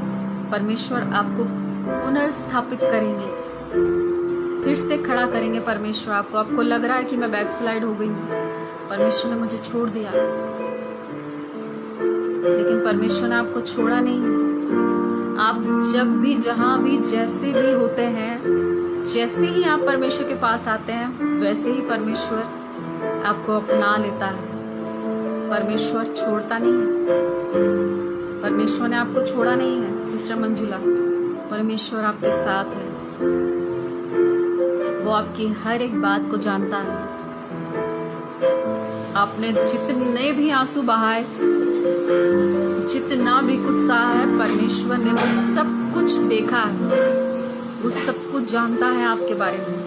परमेश्वर आपको पुनर्स्थापित करेंगे, फिर से खड़ा करेंगे परमेश्वर आपको। आपको लग रहा है कि मैं बैकस्लाइड हो गई हूँ, परमेश्वर ने मुझे छोड़ दिया, लेकिन परमेश्वर ने आपको छोड़ा नहीं। आप जब भी, जहां भी, जैसे भी होते हैं, जैसे ही आप परमेश्वर के पास आते हैं, वैसे ही परमेश्वर आपको अपना लेता है। परमेश्वर छोड़ता नहीं है, परमेश्वर ने आपको छोड़ा नहीं है सिस्टर मंजुला। परमेश्वर आपके साथ है, वो आपकी हर एक बात को जानता है। आपने जितने भी आंसू बहाए, जितना भी कुछ सहा है, परमेश्वर ने वो सब कुछ देखा है, वो सब कुछ जानता है आपके बारे में।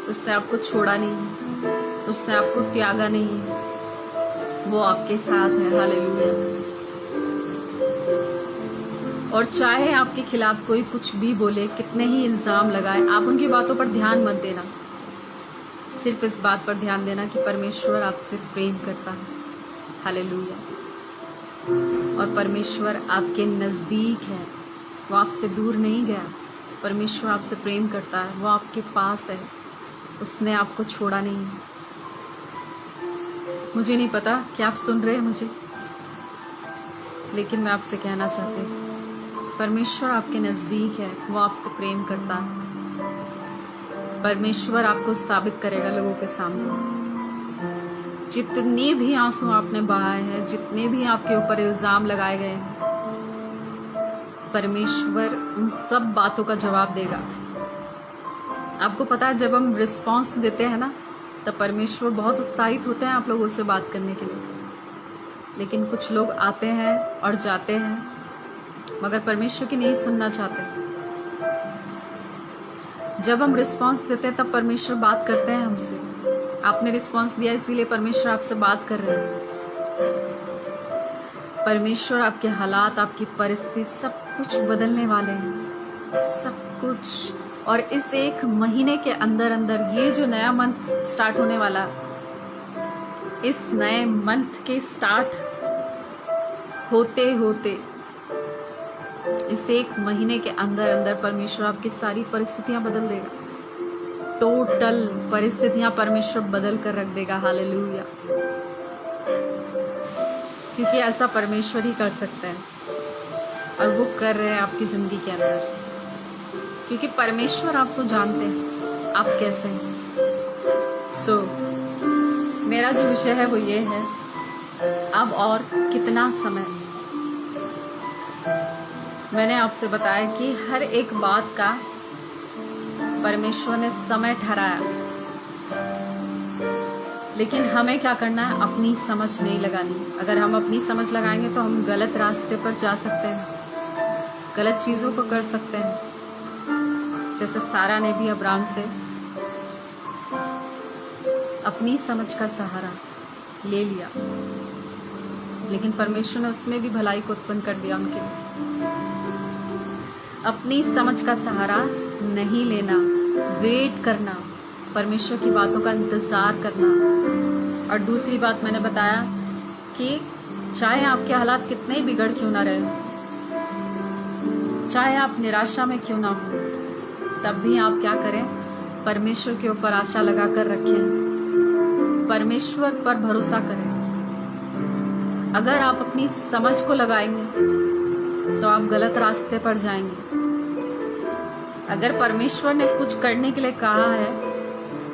उसने आपको छोड़ा नहीं है, उसने आपको त्यागा नहीं है, वो आपके साथ है। हालेलुया। और चाहे आपके खिलाफ कोई कुछ भी बोले, कितने ही इल्ज़ाम लगाए, आप उनकी बातों पर ध्यान मत देना। सिर्फ इस बात पर ध्यान देना कि परमेश्वर आपसे प्रेम करता है। हालेलुया। और परमेश्वर आपके नज़दीक है, वो आपसे दूर नहीं गया। परमेश्वर आपसे प्रेम करता है, वो आपके पास है, उसने आपको छोड़ा नहीं है। मुझे नहीं पता कि आप सुन रहे हैं मुझे, लेकिन मैं आपसे कहना चाहती हूँ, परमेश्वर आपके नज़दीक है, वो आपसे प्रेम करता है। परमेश्वर आपको साबित करेगा लोगों के सामने। जितने भी आंसू आपने बहाए हैं, जितने भी आपके ऊपर इल्ज़ाम लगाए गए हैं, परमेश्वर उन सब बातों का जवाब देगा। आपको पता है, जब हम रिस्पॉन्स देते हैं ना, तब परमेश्वर बहुत उत्साहित होते हैं आप लोगों से बात करने के लिए। लेकिन कुछ लोग आते हैं और जाते हैं, मगर परमेश्वर की नहीं सुनना चाहते। जब हम रिस्पॉन्स देते हैं तब परमेश्वर बात करते हैं हमसे। आपने रिस्पॉन्स दिया, इसीलिए परमेश्वर आपसे बात कर रहे हैं। परमेश्वर आपके हालात, आपकी परिस्थिति, सब कुछ बदलने वाले हैं, सब कुछ। और इस एक महीने के अंदर अंदर ये जो नया मंथ स्टार्ट होने वाला, इस नए मंथ के स्टार्ट होते होते इस एक महीने के अंदर अंदर परमेश्वर आपकी सारी परिस्थितियां बदल देगा। टोटल परिस्थितियां परमेश्वर बदल कर रख देगा। हालेलुया। क्योंकि ऐसा परमेश्वर ही कर सकता है, और वो कर रहे हैं आपकी ज़िंदगी के अंदर। क्योंकि परमेश्वर आपको जानते हैं आप कैसे हैं। मेरा जो विषय है वो ये है, अब और कितना समय। मैंने आपसे बताया कि हर एक बात का परमेश्वर ने समय ठहराया, लेकिन हमें क्या करना है, अपनी समझ नहीं लगानी। अगर हम अपनी समझ लगाएंगे तो हम गलत रास्ते पर जा सकते हैं, गलत चीज़ों को कर सकते हैं। जैसे सारा ने भी अब्राहम से अपनी समझ का सहारा ले लिया, लेकिन परमेश्वर ने उसमें भी भलाई को उत्पन्न कर दिया उनके लिए। अपनी समझ का सहारा नहीं लेना, वेट करना, परमेश्वर की बातों का इंतज़ार करना। और दूसरी बात मैंने बताया कि चाहे आपके हालात कितने ही बिगड़ क्यों ना रहे, चाहे आप निराशा में क्यों ना हो, तब भी आप क्या करें, परमेश्वर के ऊपर आशा लगा कर रखें, परमेश्वर पर भरोसा करें। अगर आप अपनी समझ को लगाएंगे तो आप गलत रास्ते पर जाएंगे। अगर परमेश्वर ने कुछ करने के लिए कहा है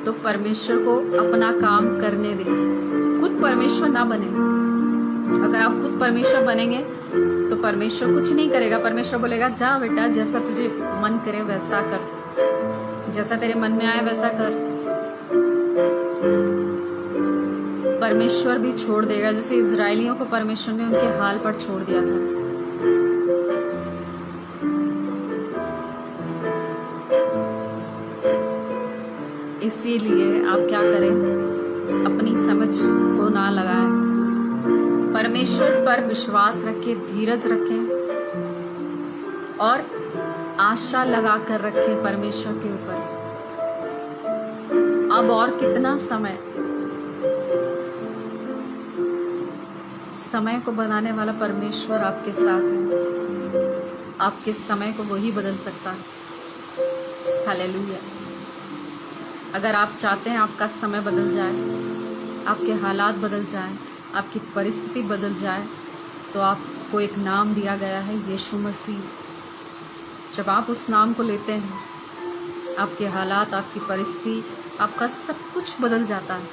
तो परमेश्वर को अपना काम करने दें। खुद परमेश्वर ना बने। अगर आप खुद परमेश्वर बनेंगे तो परमेश्वर कुछ नहीं करेगा। परमेश्वर बोलेगा, जा बेटा, जैसा तुझे मन करे वैसा कर, जैसा तेरे मन में आए वैसा कर। परमेश्वर भी छोड़ देगा, जैसे इजराइलियों को परमेश्वर ने उनके हाल पर छोड़ दिया था। इसीलिए आप क्या करें, अपनी समझ को ना लगाएं, परमेश्वर पर विश्वास रखें, धीरज रखें और आशा लगा कर रखें परमेश्वर के ऊपर। अब और कितना समय, समय को बनाने वाला परमेश्वर आपके साथ है। आपके समय को वही बदल सकता है। हालेलुया। अगर आप चाहते हैं आपका समय बदल जाए, आपके हालात बदल जाएं, आपकी परिस्थिति बदल जाए, तो आपको एक नाम दिया गया है, यीशु मसीह। जब आप उस नाम को लेते हैं, आपके हालात, आपकी परिस्थिति, आपका सब कुछ बदल जाता है।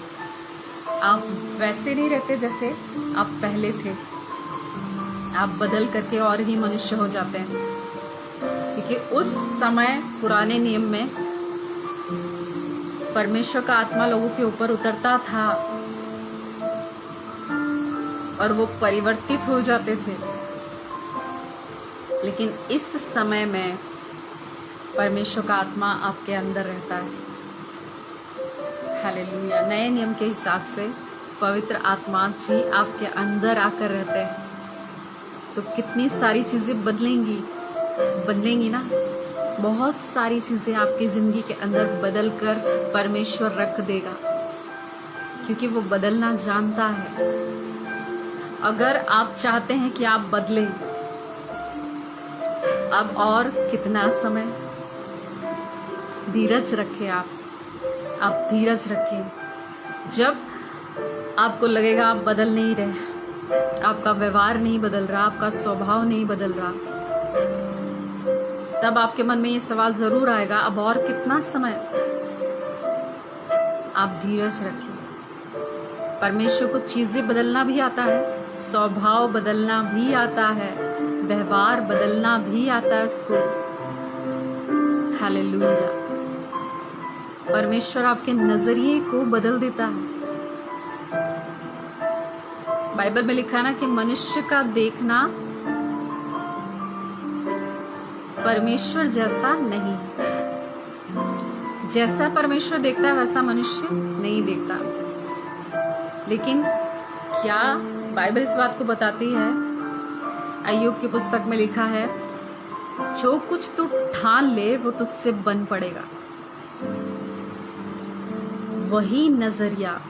आप वैसे नहीं रहते जैसे आप पहले थे, आप बदल करके और ही मनुष्य हो जाते हैं। क्योंकि उस समय पुराने नियम में परमेश्वर का आत्मा लोगों के ऊपर उतरता था और वो परिवर्तित हो जाते थे। लेकिन इस समय में परमेश्वर का आत्मा आपके अंदर रहता है। हालेलुया। नए नियम के हिसाब से पवित्र आत्मा जी आपके अंदर आकर रहते हैं, तो कितनी सारी चीज़ें बदलेंगी ना। बहुत सारी चीज़ें आपकी ज़िंदगी के अंदर बदल कर परमेश्वर रख देगा, क्योंकि वो बदलना जानता है। अगर आप चाहते हैं कि आप बदलें, अब और कितना समय, धीरज रखें। आप धीरज रखें। जब आपको लगेगा आप बदल नहीं रहे, आपका व्यवहार नहीं बदल रहा, आपका स्वभाव नहीं बदल रहा, तब आपके मन में ये सवाल जरूर आएगा, अब और कितना समय। आप धीरज रखें। परमेश्वर को चीजें बदलना भी आता है, स्वभाव बदलना भी आता है, व्यवहार बदलना भी आता है उसको। हालेलुया। परमेश्वर आपके नजरिए को बदल देता है। बाइबल में लिखा है ना कि मनुष्य का देखना परमेश्वर जैसा नहीं है। जैसा परमेश्वर देखता है वैसा मनुष्य नहीं देखता। लेकिन क्या बाइबल इस बात को बताती है? अय्यूब की पुस्तक में लिखा है, जो कुछ तू ठान ले वो तुझसे बन पड़ेगा। वही नजरिया,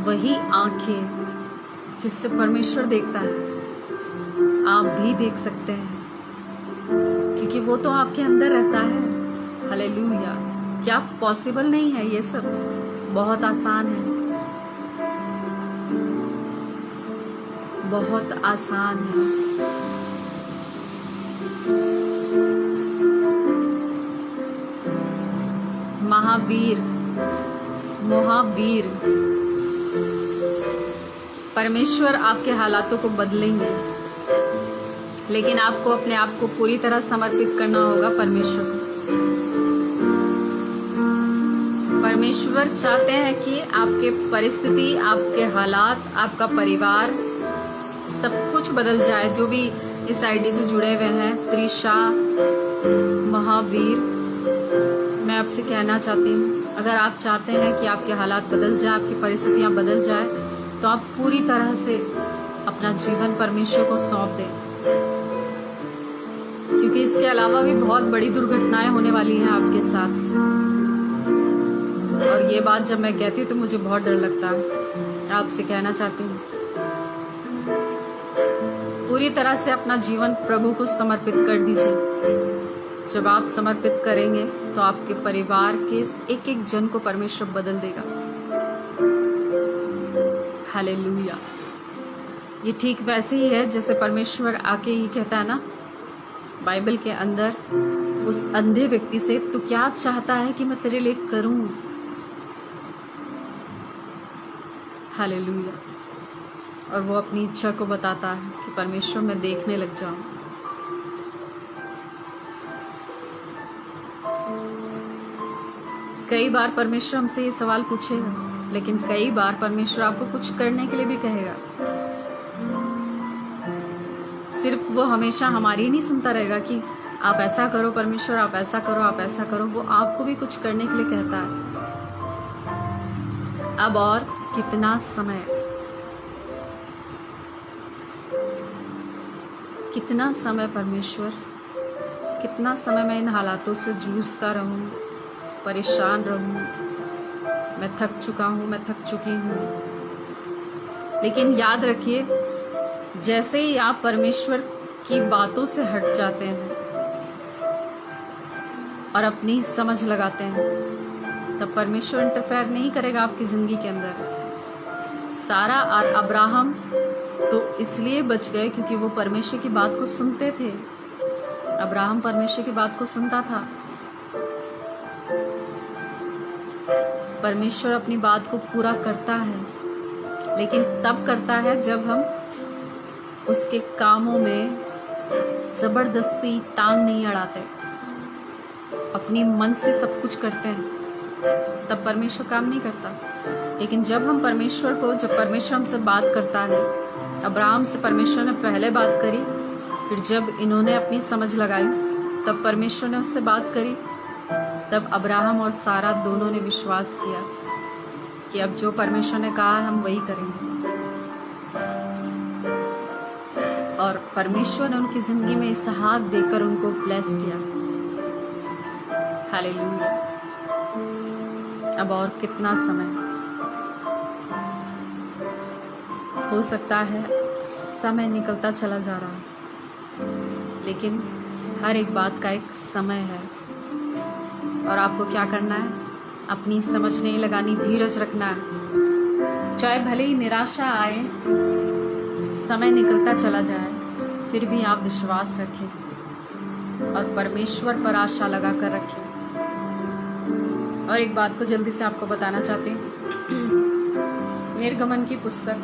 वही आंखें जिससे परमेश्वर देखता है, आप भी देख सकते हैं, क्योंकि वो तो आपके अंदर रहता है। हालेलुया। क्या पॉसिबल नहीं है? ये सब बहुत आसान है, बहुत आसान है। महावीर परमेश्वर आपके हालातों को बदलेंगे, लेकिन आपको अपने आप को पूरी तरह समर्पित करना होगा परमेश्वर को। परमेश्वर चाहते हैं कि आपके परिस्थिति, आपके हालात, आपका परिवार, सब कुछ बदल जाए। जो भी इस आईडी से जुड़े हुए हैं, त्रिशा, महावीर, मैं आपसे कहना चाहती हूँ, अगर आप चाहते हैं कि आपके हालात बदल जाए, आपकी परिस्थितियाँ बदल जाए, तो आप पूरी तरह से अपना जीवन परमेश्वर को सौंप दें। क्योंकि इसके अलावा भी बहुत बड़ी दुर्घटनाएं होने वाली हैं आपके साथ। और ये बात जब मैं कहती हूँ तो मुझे बहुत डर लगता है। आपसे कहना चाहती हूँ, पूरी तरह से अपना जीवन प्रभु को समर्पित कर दीजिए। जब आप समर्पित करेंगे तो आपके परिवार के एक एक जन को परमेश्वर बदल देगा। हालेलुया। ये ठीक वैसे ही है जैसे परमेश्वर आके ये कहता है ना बाइबल के अंदर, उस अंधे व्यक्ति से, तू क्या चाहता है कि मैं तेरे लिए करूं? हालेलुया। और वो अपनी इच्छा को बताता है कि परमेश्वर मैं देखने लग जाऊं। कई बार परमेश्वर हमसे ये सवाल पूछेगा, लेकिन कई बार परमेश्वर आपको कुछ करने के लिए भी कहेगा। सिर्फ वो हमेशा हमारी नहीं सुनता रहेगा कि आप ऐसा करो परमेश्वर, आप ऐसा करो, आप ऐसा करो। वो आपको भी कुछ करने के लिए कहता है। अब और कितना समय, कितना समय परमेश्वर, कितना समय मैं इन हालातों से जूझता रहूं, परेशान रहूं। मैं थक चुका हूं, मैं थक चुकी हूं। लेकिन याद रखिए, जैसे ही आप परमेश्वर की बातों से हट जाते हैं और अपनी समझ लगाते हैं, तब परमेश्वर इंटरफेयर नहीं करेगा आपकी ज़िंदगी के अंदर। सारा और अब्राहम तो इसलिए बच गए क्योंकि वो परमेश्वर की बात को सुनते थे। अब्राहम परमेश्वर की बात को सुनता था। परमेश्वर अपनी बात को पूरा करता है, लेकिन तब करता है जब हम उसके कामों में जबरदस्ती टांग नहीं अड़ाते, अपनी मन से सब कुछ करते हैं, तब परमेश्वर काम नहीं करता। लेकिन जब परमेश्वर हमसे बात करता है, अब्राहम से परमेश्वर ने पहले बात करी, फिर जब इन्होंने अपनी समझ लगाई तब परमेश्वर ने उससे बात करी। तब अब्राहम और सारा दोनों ने विश्वास किया कि अब जो परमेश्वर ने कहा है हम वही करेंगे, और परमेश्वर ने उनकी जिंदगी में इसहाक देकर उनको ब्लेस किया। हालेलुया। अब और कितना समय हो सकता है, समय निकलता चला जा रहा है, लेकिन हर एक बात का एक समय है, और आपको क्या करना है? अपनी समझ नहीं लगानी, धीरज रखना है। चाहे भले ही निराशा आए, समय निकलता चला जाए, फिर भी आप विश्वास रखें और परमेश्वर पर आशा लगा कर रखें। और एक बात को जल्दी से आपको बताना चाहते हैं, निर्गमन की पुस्तक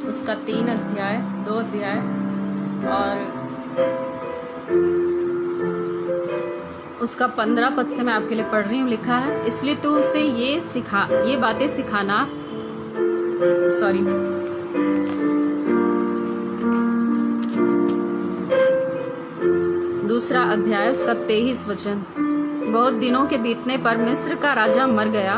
उसका 3 अध्याय 2 अध्याय और उसका 15 पद से मैं आपके लिए पढ़ रही हूँ। लिखा है, इसलिए तू उसे ये बातें सिखाना। दूसरा अध्याय उसका 23 वचन। बहुत दिनों के बीतने पर मिस्र का राजा मर गया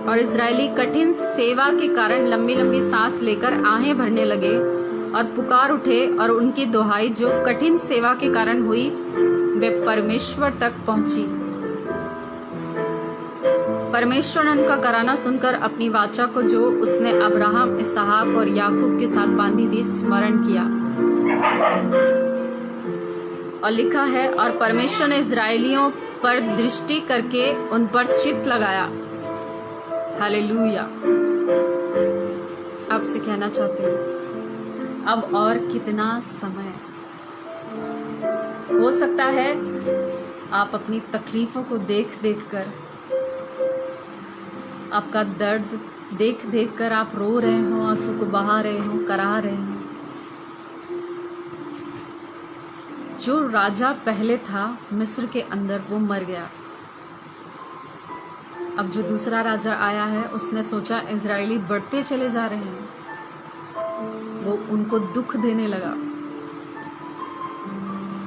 और इजरायली कठिन सेवा के कारण लंबी लंबी सांस लेकर आहें भरने लगे और पुकार उठे, और उनकी दुहाई जो कठिन सेवा के कारण हुई वे परमेश्वर तक पहुंची। परमेश्वर ने उनका कराना सुनकर अपनी वाचा को जो उसने अब्राहम, इसहाक और याकूब के साथ बांधी थी स्मरण किया। और लिखा है, और परमेश्वर ने इजरायलियों पर दृष्टि करके उन पर चित्त लगाया। हालेलुया। आपसे कहना चाहती हूँ, अब और कितना समय हो सकता है आप अपनी तकलीफों को देख देख कर, आपका दर्द देख देख कर आप रो रहे हो, आंसू को बहा रहे हो, करा रहे हो। जो राजा पहले था मिस्र के अंदर, वो मर गया। अब जो दूसरा राजा आया है, उसने सोचा इजरायली बढ़ते चले जा रहे हैं, वो उनको दुख देने लगा।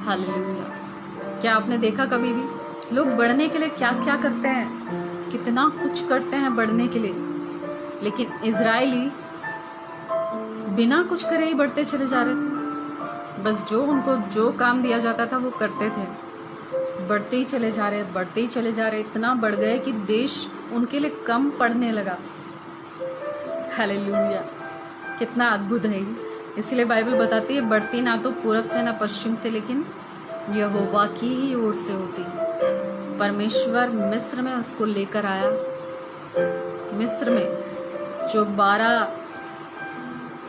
हालेलुया। क्या आपने देखा कभी भी लोग बढ़ने के लिए क्या क्या करते हैं, कितना कुछ करते हैं बढ़ने के लिए, लेकिन इजरायली बिना कुछ करे ही बढ़ते चले जा रहे थे। बस उनको जो काम दिया जाता था वो करते थे, बढ़ते ही चले जा रहे, बढ़ते ही चले जा रहे। इतना बढ़ गए कि देश उनके लिए कम पड़ने लगा। हालेलुया। कितना अद्भुत है। इसलिए बाइबल बताती है, बढ़ती ना तो पूरब से ना पश्चिम से, लेकिन यहोवा की ही ओर से होती। परमेश्वर मिस्र में उसको लेकर आया। मिस्र में जो 12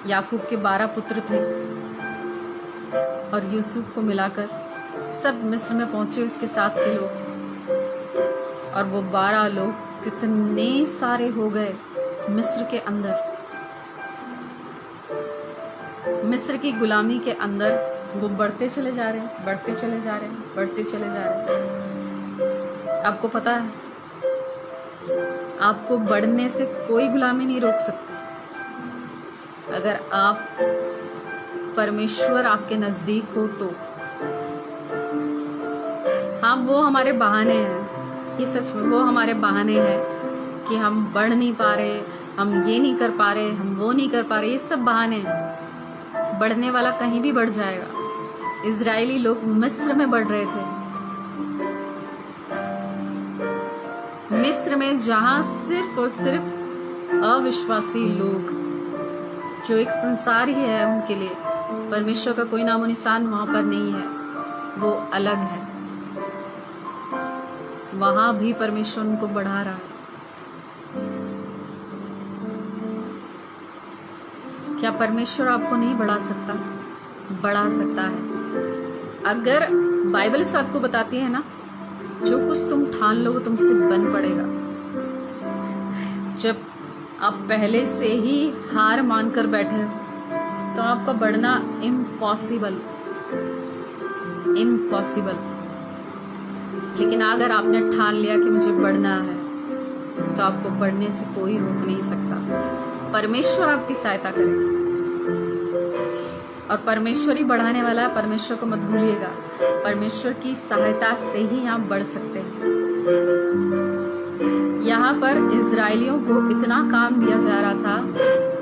याकूब के 12 पुत्र थे और यूसुफ को मिलाकर सब मिस्र में पहुंचे उसके साथ के लोग, और वो 12 लोग कितने सारे हो गए मिस्र के अंदर। मिस्र की गुलामी के अंदर वो बढ़ते चले जा रहे हैं, बढ़ते चले जा रहे हैं, बढ़ते चले जा रहे हैं। आपको पता है, आपको बढ़ने से कोई गुलामी नहीं रोक सकती अगर आप परमेश्वर आपके नजदीक हो तो। हाँ, वो हमारे बहाने हैं, ये सच में वो हमारे बहाने हैं कि हम बढ़ नहीं पा रहे, हम ये नहीं कर पा रहे, हम वो नहीं कर पा रहे, ये सब बहाने हैं। बढ़ने वाला कहीं भी बढ़ जाएगा। इजरायली लोग मिस्र में बढ़ रहे थे, मिस्र में जहां सिर्फ और सिर्फ अविश्वासी लोग, जो एक संसार ही है उनके लिए, परमेश्वर का कोई नामो निशान वहां पर नहीं है, वो अलग है। वहां भी परमेश्वर उनको बढ़ा रहा है। क्या परमेश्वर आपको नहीं बढ़ा सकता? बढ़ा सकता है। अगर बाइबल इस बात को बताती है ना, जो कुछ तुम ठान लो वो तुमसे बन पड़ेगा। जब आप पहले से ही हार मानकर बैठे हो तो आपका बढ़ना इम्पॉसिबल। लेकिन अगर आपने ठान लिया कि मुझे बढ़ना है तो आपको बढ़ने से कोई रोक नहीं सकता। परमेश्वर आपकी सहायता करे और परमेश्वर ही बढ़ाने वाला है। परमेश्वर को मत भूलिएगा, परमेश्वर की सहायता से ही आप बढ़ सकते हैं। यहाँ पर इजरायलियों को इतना काम दिया जा रहा था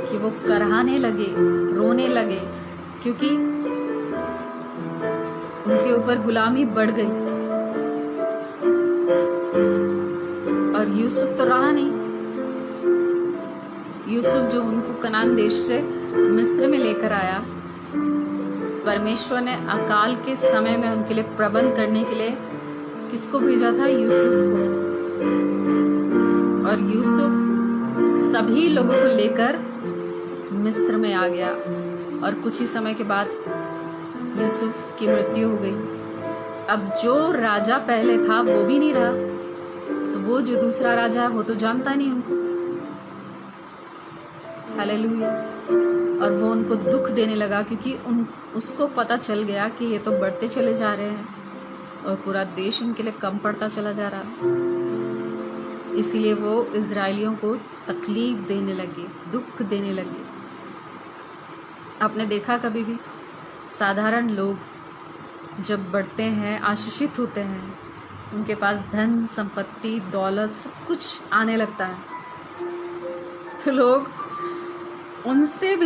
कि वो कराहने लगे, रोने लगे, क्योंकि उनके ऊपर गुलामी बढ़ गई। और यूसुफ तो रहा नहीं। यूसुफ जो उनको कनान देश से मिस्र में लेकर आया, परमेश्वर ने अकाल के समय में उनके लिए प्रबंध करने के लिए किसको भेजा था? यूसुफ को। और यूसुफ सभी लोगों को लेकर मिस्र में आ गया और कुछ ही समय के बाद यूसुफ की मृत्यु हो गई। अब जो राजा पहले था वो भी नहीं रहा, तो वो जो दूसरा राजा है वो तो जानता नहीं उनको। हालेलुया। और वो उनको दुख देने लगा, क्योंकि उसको पता चल गया कि ये तो बढ़ते चले जा रहे हैं और पूरा देश उनके लिए कम पड़ता चला जा रहा। इसीलिए वो इजरायलियों को तकलीफ देने लगे, दुख देने लगे। आपने देखा कभी भी साधारण लोग जब बढ़ते हैं, आशीषित होते हैं, उनके पास धन संपत्ति दौलत सब कुछ आने लगता है, तो लोग उनसे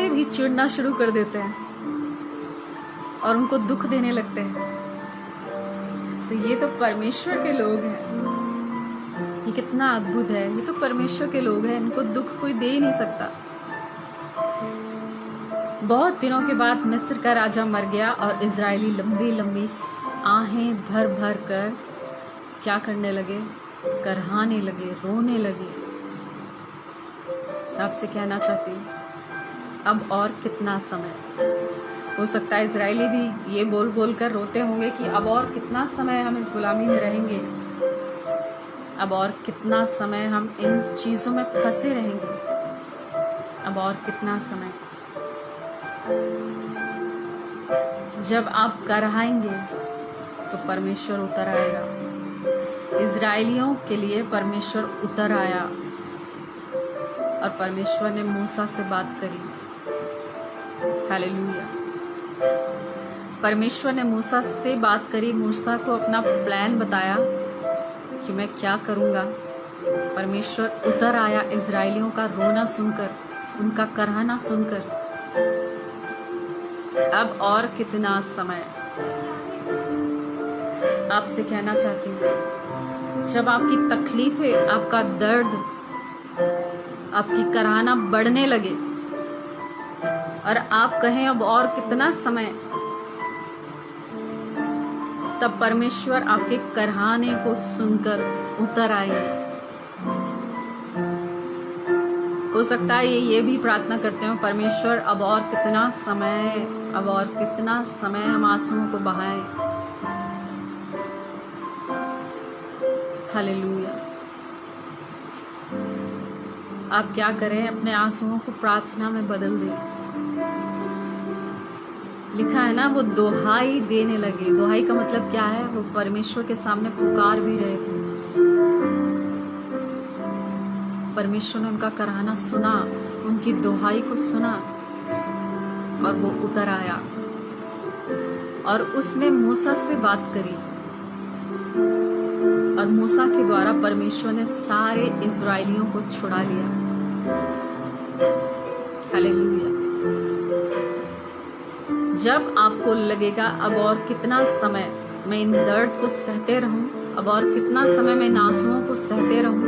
भी चिढ़ना शुरू कर देते हैं और उनको दुख देने लगते हैं। तो ये तो परमेश्वर के लोग हैं। ये कितना अद्भुत है। ये तो परमेश्वर के लोग हैं, इनको दुख कोई दे ही नहीं सकता। बहुत दिनों के बाद मिस्र का राजा मर गया और इजरायली लंबी लंबी आहें भर भर कर क्या करने लगे? कराहने लगे, रोने लगे। आपसे कहना चाहती हूँ, अब और कितना समय? हो सकता है इजरायली भी ये बोल बोल कर रोते होंगे कि अब और कितना समय हम इस गुलामी में रहेंगे, अब और कितना समय हम इन चीज़ों में फंसे रहेंगे, अब और कितना समय। जब आप कराहेंगे तो परमेश्वर उतर आएगा। इजरायलियों के लिए परमेश्वर उतर आया और परमेश्वर ने मूसा से बात करी। हालेलुया। परमेश्वर ने मूसा से बात करी, मूसा को अपना प्लान बताया कि मैं क्या करूँगा। परमेश्वर उतर आया इजरायलियों का रोना सुनकर, उनका कराहना सुनकर। अब और कितना समय? आपसे कहना चाहती हूँ, जब आपकी तकलीफें, आपका दर्द, आपकी कराहना बढ़ने लगे और आप कहें अब और कितना समय, तब परमेश्वर आपके कराहने को सुनकर उतर आएंगे। हो सकता है ये भी प्रार्थना करते हो, परमेश्वर अब और कितना समय, अब और कितना समय हम आंसुओं को बहाएं। हालेलुया। आप क्या करें? अपने आंसुओं को प्रार्थना में बदल दें। लिखा है ना, वो दोहाई देने लगे। दोहाई का मतलब क्या है? वो परमेश्वर के सामने पुकार भी रहे थे। परमेश्वर ने उनका कराहना सुना, उनकी दोहाई को सुना और वो उतर आया और उसने मूसा से बात करी और मूसा के द्वारा परमेश्वर ने सारे इजरायलियों को छुड़ा लिया। हालेलुया। जब आपको लगेगा अब और कितना समय मैं इन दर्द को सहते रहूं, अब और कितना समय मैं इन आंसुओं को सहते रहूं,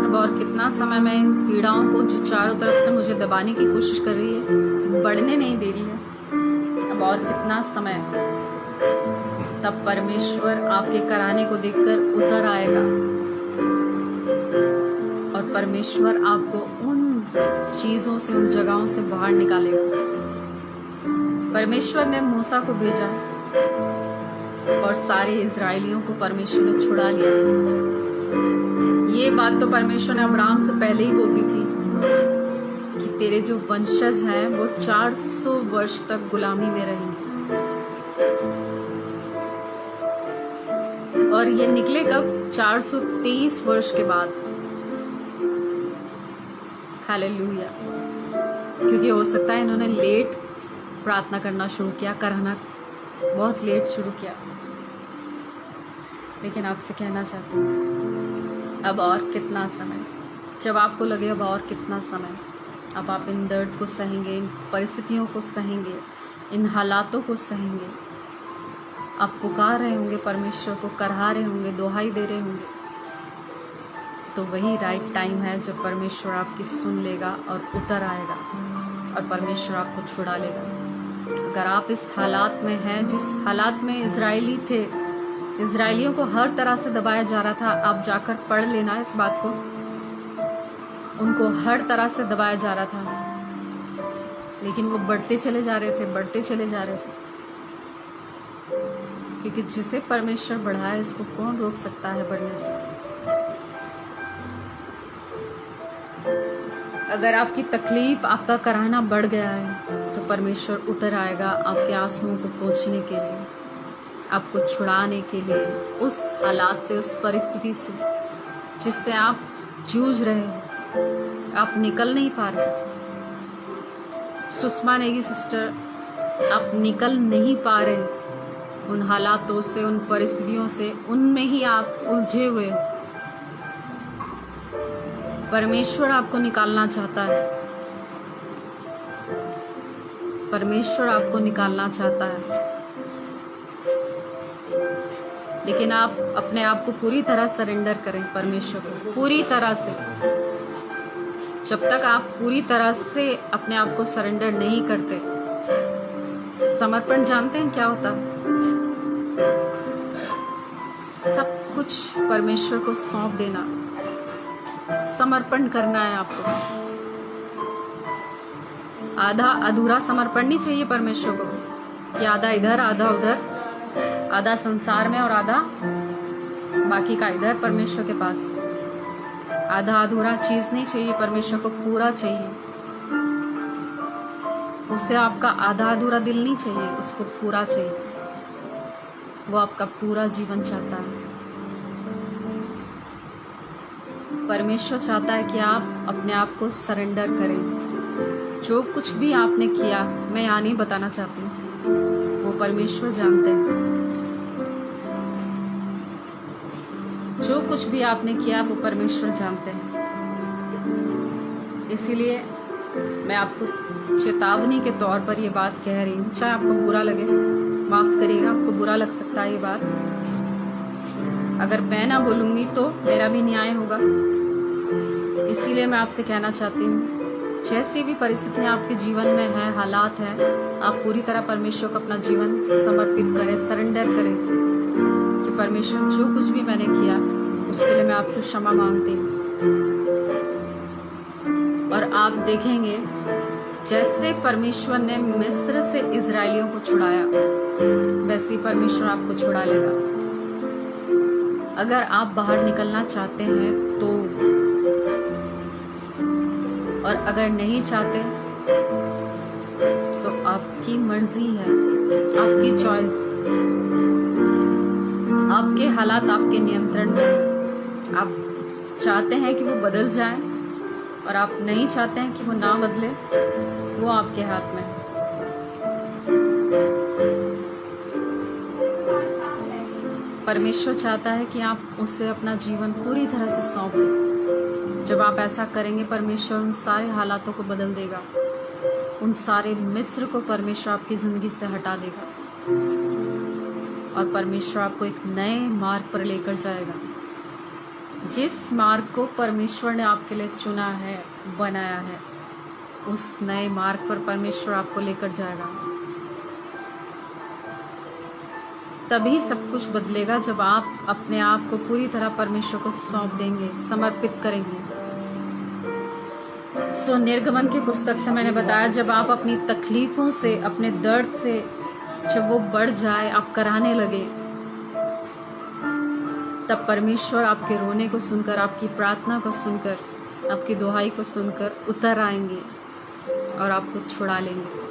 अब और कितना समय मैं इन पीड़ाओं को जो चारों तरफ से मुझे दबाने की कोशिश कर रही है, बढ़ने नहीं दे रही है, अब और कितना समय, तब परमेश्वर आपके कराने को देखकर उतर आएगा और परमेश्वर आपको उन चीजों से, उन जगहों से बाहर निकालेगा। परमेश्वर ने मूसा को भेजा और सारे इजरायलियों को परमेश्वर ने छुड़ा लिया। ये बात तो परमेश्वर ने अब्राहम से पहले ही बोल दी थी कि तेरे जो वंशज हैं वो 400 वर्ष तक गुलामी में रहेंगे। और ये निकले कब? 423 वर्ष के बाद। हालेलुया। क्योंकि हो सकता है इन्होंने लेट प्रार्थना करना शुरू किया, कराना बहुत लेट शुरू किया। लेकिन आपसे कहना चाहती हूँ, अब और कितना समय, जब आपको लगे अब और कितना समय, अब आप इन दर्द को सहेंगे, इन परिस्थितियों को सहेंगे, इन हालातों को सहेंगे। आप पुकार रहे होंगे परमेश्वर को, करहा रहे होंगे, दोहाई दे रहे होंगे, तो वही राइट टाइम है जब परमेश्वर आपकी सुन लेगा और उतर आएगा और परमेश्वर आपको छुड़ा लेगा। अगर आप इस हालात में हैं जिस हालात में इजरायली थे, इजरायलियों को हर तरह से दबाया जा रहा था, आप जाकर पढ़ लेना इस बात को। उनको हर तरह से दबाया जा रहा था, लेकिन वो बढ़ते चले जा रहे थे, बढ़ते चले जा रहे थे। क्योंकि जिसे परमेश्वर बढ़ाए उसको कौन रोक सकता है बढ़ने से। अगर आपकी तकलीफ, आपका कराहना बढ़ गया है तो परमेश्वर उतर आएगा आपके आंसुओं को पोंछने के लिए, आपको छुड़ाने के लिए उस हालात से, उस परिस्थिति से जिससे आप जूझ रहे हो, आप निकल नहीं पा रहे। सुषमा नेगी सिस्टर, आप निकल नहीं पा रहे उन हालातों से, उन परिस्थितियों से, उनमें ही आप उलझे हुए हो। परमेश्वर आपको निकालना चाहता है, परमेश्वर आपको निकालना चाहता है, लेकिन आप अपने आप को पूरी तरह सरेंडर करें परमेश्वर को, पूरी तरह से। जब तक आप पूरी तरह से अपने आप को सरेंडर नहीं करते, समर्पण जानते हैं क्या होता है? सब कुछ परमेश्वर को सौंप देना, समर्पण करना है आपको। आधा अधूरा समर्पण नहीं चाहिए परमेश्वर को कि आधा इधर, आधा उधर, आधा संसार में और आधा बाकी का इधर परमेश्वर के पास। आधा अधूरा चीज नहीं चाहिए परमेश्वर को, पूरा चाहिए। उसे आपका आधा अधूरा दिल नहीं चाहिए, उसको पूरा चाहिए। वो आपका पूरा जीवन चाहता है। परमेश्वर चाहता है कि आप अपने आप को सरेंडर करें। जो कुछ भी आपने किया, मैं यहाँ नहीं बताना चाहती, वो परमेश्वर जानते हैं। जो कुछ भी आपने किया वो परमेश्वर जानते हैं। इसीलिए मैं आपको चेतावनी के तौर पर ये बात कह रही हूँ। चाहे आपको बुरा लगे, माफ करिएगा, आपको बुरा लग सकता है ये बात। अगर मैं ना बोलूँगी तो मेरा भी न्याय होगा। इसीलिए मैं आपसे कहना चाहती हूँ, जैसी भी परिस्थितियाँ आपके जीवन में हैं, हालात हैं, आप पूरी तरह परमेश्वर को अपना जीवन समर्पित करें, सरेंडर करें कि परमेश्वर जो कुछ भी मैंने किया उसके लिए मैं आपसे क्षमा मांगती हूँ। और आप देखेंगे जैसे परमेश्वर ने मिस्र से इजरायलियों को छुड़ाया, वैसे ही परमेश्वर आपको छुड़ा लेगा। अगर आप बाहर निकलना चाहते हैं तो, और अगर नहीं चाहते तो आपकी मर्जी है, आपकी चॉइस। आपके हालात आपके नियंत्रण में हैं। आप चाहते हैं कि वो बदल जाए और आप नहीं चाहते हैं कि वो ना बदले, वो आपके हाथ में है। परमेश्वर चाहता है कि आप उसे अपना जीवन पूरी तरह से सौंप दें। जब आप ऐसा करेंगे, परमेश्वर उन सारे हालातों को बदल देगा, उन सारे मिस्र को परमेश्वर आपकी ज़िंदगी से हटा देगा और परमेश्वर आपको एक नए मार्ग पर लेकर जाएगा। जिस मार्ग को परमेश्वर ने आपके लिए चुना है, बनाया है, उस नए मार्ग पर परमेश्वर आपको लेकर जाएगा। तभी सब कुछ बदलेगा जब आप अपने आप को पूरी तरह परमेश्वर को सौंप देंगे, समर्पित करेंगे। निर्गमन की पुस्तक से मैंने बताया, जब आप अपनी तकलीफों से, अपने दर्द से जब वो बढ़ जाए, आप कराहने लगे, तब परमेश्वर आपके रोने को सुनकर, आपकी प्रार्थना को सुनकर, आपकी दुहाई को सुनकर उतर आएंगे और आपको छुड़ा लेंगे।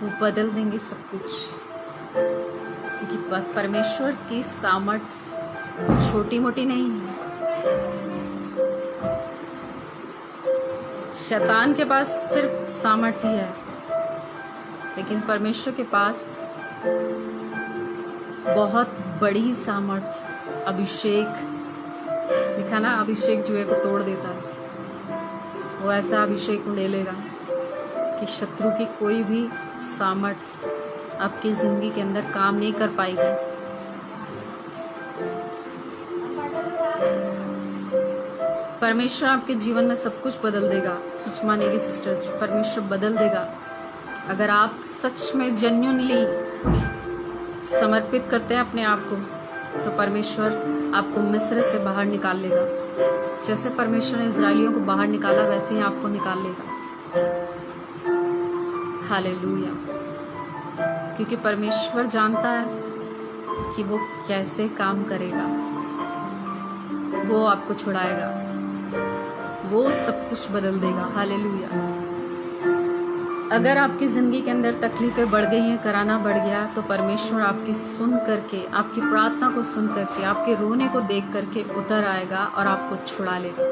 वो बदल देंगे सब कुछ, क्योंकि परमेश्वर की सामर्थ छोटी मोटी नहीं है। शैतान के पास सिर्फ सामर्थ्य है, लेकिन परमेश्वर के पास बहुत बड़ी सामर्थ्य, अभिषेक। लिखा ना, अभिषेक जुए को तोड़ देता है। वो ऐसा अभिषेक ले लेगा कि शत्रु की कोई भी सामर्थ्य आपकी जिंदगी के अंदर काम नहीं कर पाएगी। परमेश्वर आपके जीवन में सब कुछ बदल देगा। सुषमा नेगी सिस्टर, परमेश्वर बदल देगा अगर आप सच में जेन्युइनली समर्पित करते हैं अपने आप को। तो परमेश्वर आपको मिस्र से बाहर निकाल लेगा। जैसे परमेश्वर ने इजराइलियों को बाहर निकाला, वैसे ही आपको निकाल लेगा। हालेलुया। क्योंकि परमेश्वर जानता है कि वो कैसे काम करेगा। वो आपको छुड़ाएगा, वो सब कुछ बदल देगा। हालेलुया। अगर आपकी ज़िंदगी के अंदर तकलीफ़ें बढ़ गई हैं, कराना बढ़ गया, तो परमेश्वर आपकी सुन करके, आपकी प्रार्थना को सुन करके, आपके रोने को देख करके उतर आएगा और आपको छुड़ा लेगा।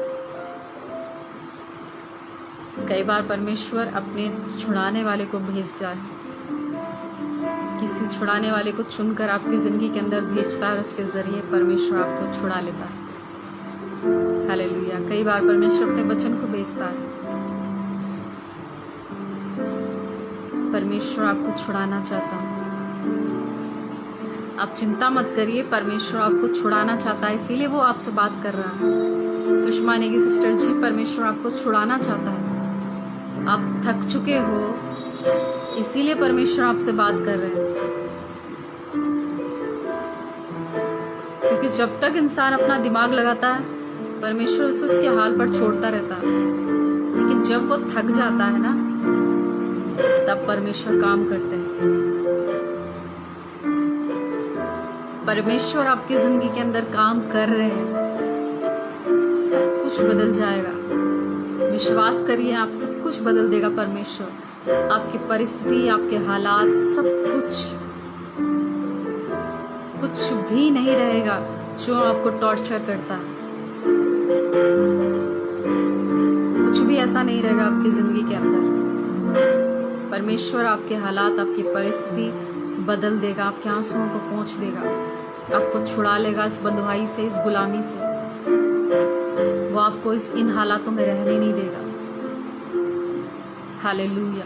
कई बार परमेश्वर अपने छुड़ाने वाले को भेजता है, किसी छुड़ाने वाले को चुनकर आपकी ज़िंदगी के अंदर भेजता है और उसके ज़रिए परमेश्वर आपको छुड़ा लेता है। हालेलुया। कई बार परमेश्वर अपने वचन को भेजता है। परमेश्वर आपको छुड़ाना चाहता है। आप चिंता मत करिए, परमेश्वर आपको छुड़ाना चाहता है, इसीलिए वो आपसे बात कर रहा है। सुषमा नेगी सिस्टर जी, परमेश्वर आपको छुड़ाना चाहता है। आप थक चुके हो, इसीलिए परमेश्वर आपसे बात कर रहे हैं। क्योंकि जब तक इंसान अपना दिमाग लगाता है, परमेश्वर उसे उसके हाल पर छोड़ता रहता है। लेकिन जब वो थक जाता है ना, तब परमेश्वर काम करते हैं। परमेश्वर आपकी जिंदगी के अंदर काम कर रहे हैं। सब कुछ बदल जाएगा। विश्वास करिए, आप सब कुछ बदल देगा परमेश्वर। आपकी परिस्थिति, आपके हालात, सब कुछ भी नहीं रहेगा जो आपको टॉर्चर करता है। कुछ भी ऐसा नहीं रहेगा आपकी जिंदगी के अंदर। परमेश्वर आपके हालात, आपकी परिस्थिति बदल देगा, आपके आंसुओं को पोंछ देगा, आपको छुड़ा लेगा इस बंधुआई से, इस गुलामी से। वो आपको इन हालातों में रहने नहीं देगा। हालेलुया।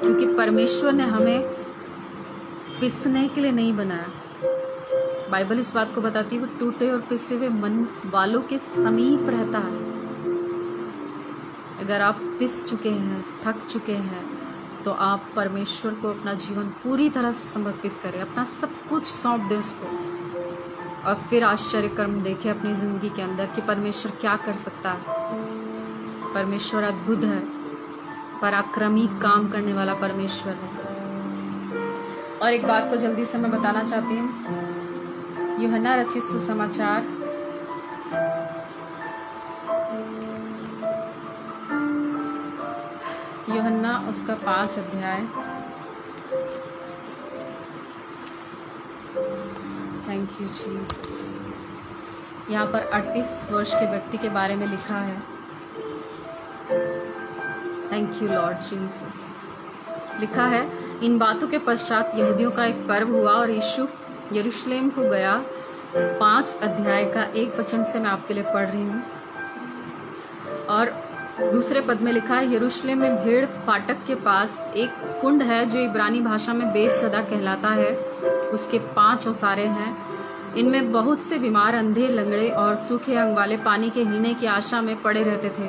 क्योंकि परमेश्वर ने हमें पिसने के लिए नहीं बनाया। बाइबल इस बात को बताती है, वो टूटे और पिसे हुए मन वालों के समीप रहता है। अगर आप पिस चुके हैं, थक चुके हैं, तो आप परमेश्वर को अपना जीवन पूरी तरह से समर्पित करें, अपना सब कुछ सौंप दें उसको, और फिर आश्चर्य कर्म देखें अपनी ज़िंदगी के अंदर कि परमेश्वर क्या कर सकता है। परमेश्वर अद्भुत है, पराक्रमी काम करने वाला परमेश्वर है। और एक बात को जल्दी से मैं बताना चाहती हूँ। यूहन्ना रचित सुसमाचार यूहन्ना उसका 5 अध्याय, थैंक यू जीसस। यहाँ पर 38 वर्ष के व्यक्ति के बारे में लिखा है। Thank you Lord Jesus. लिखा है, इन बातों के पश्चात यहूदियों का एक पर्व हुआ और यीशु यरूशलेम को गया। 5 अध्याय का 1 वचन से मैं आपके लिए पढ़ रही हूँ। और दूसरे पद में लिखा है, यरूशलेम में भेड़ फाटक के पास एक कुंड है जो इब्रानी भाषा में बेत सदा कहलाता है। उसके 5 ओसारे हैं। इनमें बहुत से बीमार, अंधे, लंगड़े और सूखे अंग वाले पानी के हिलने की आशा में पड़े रहते थे,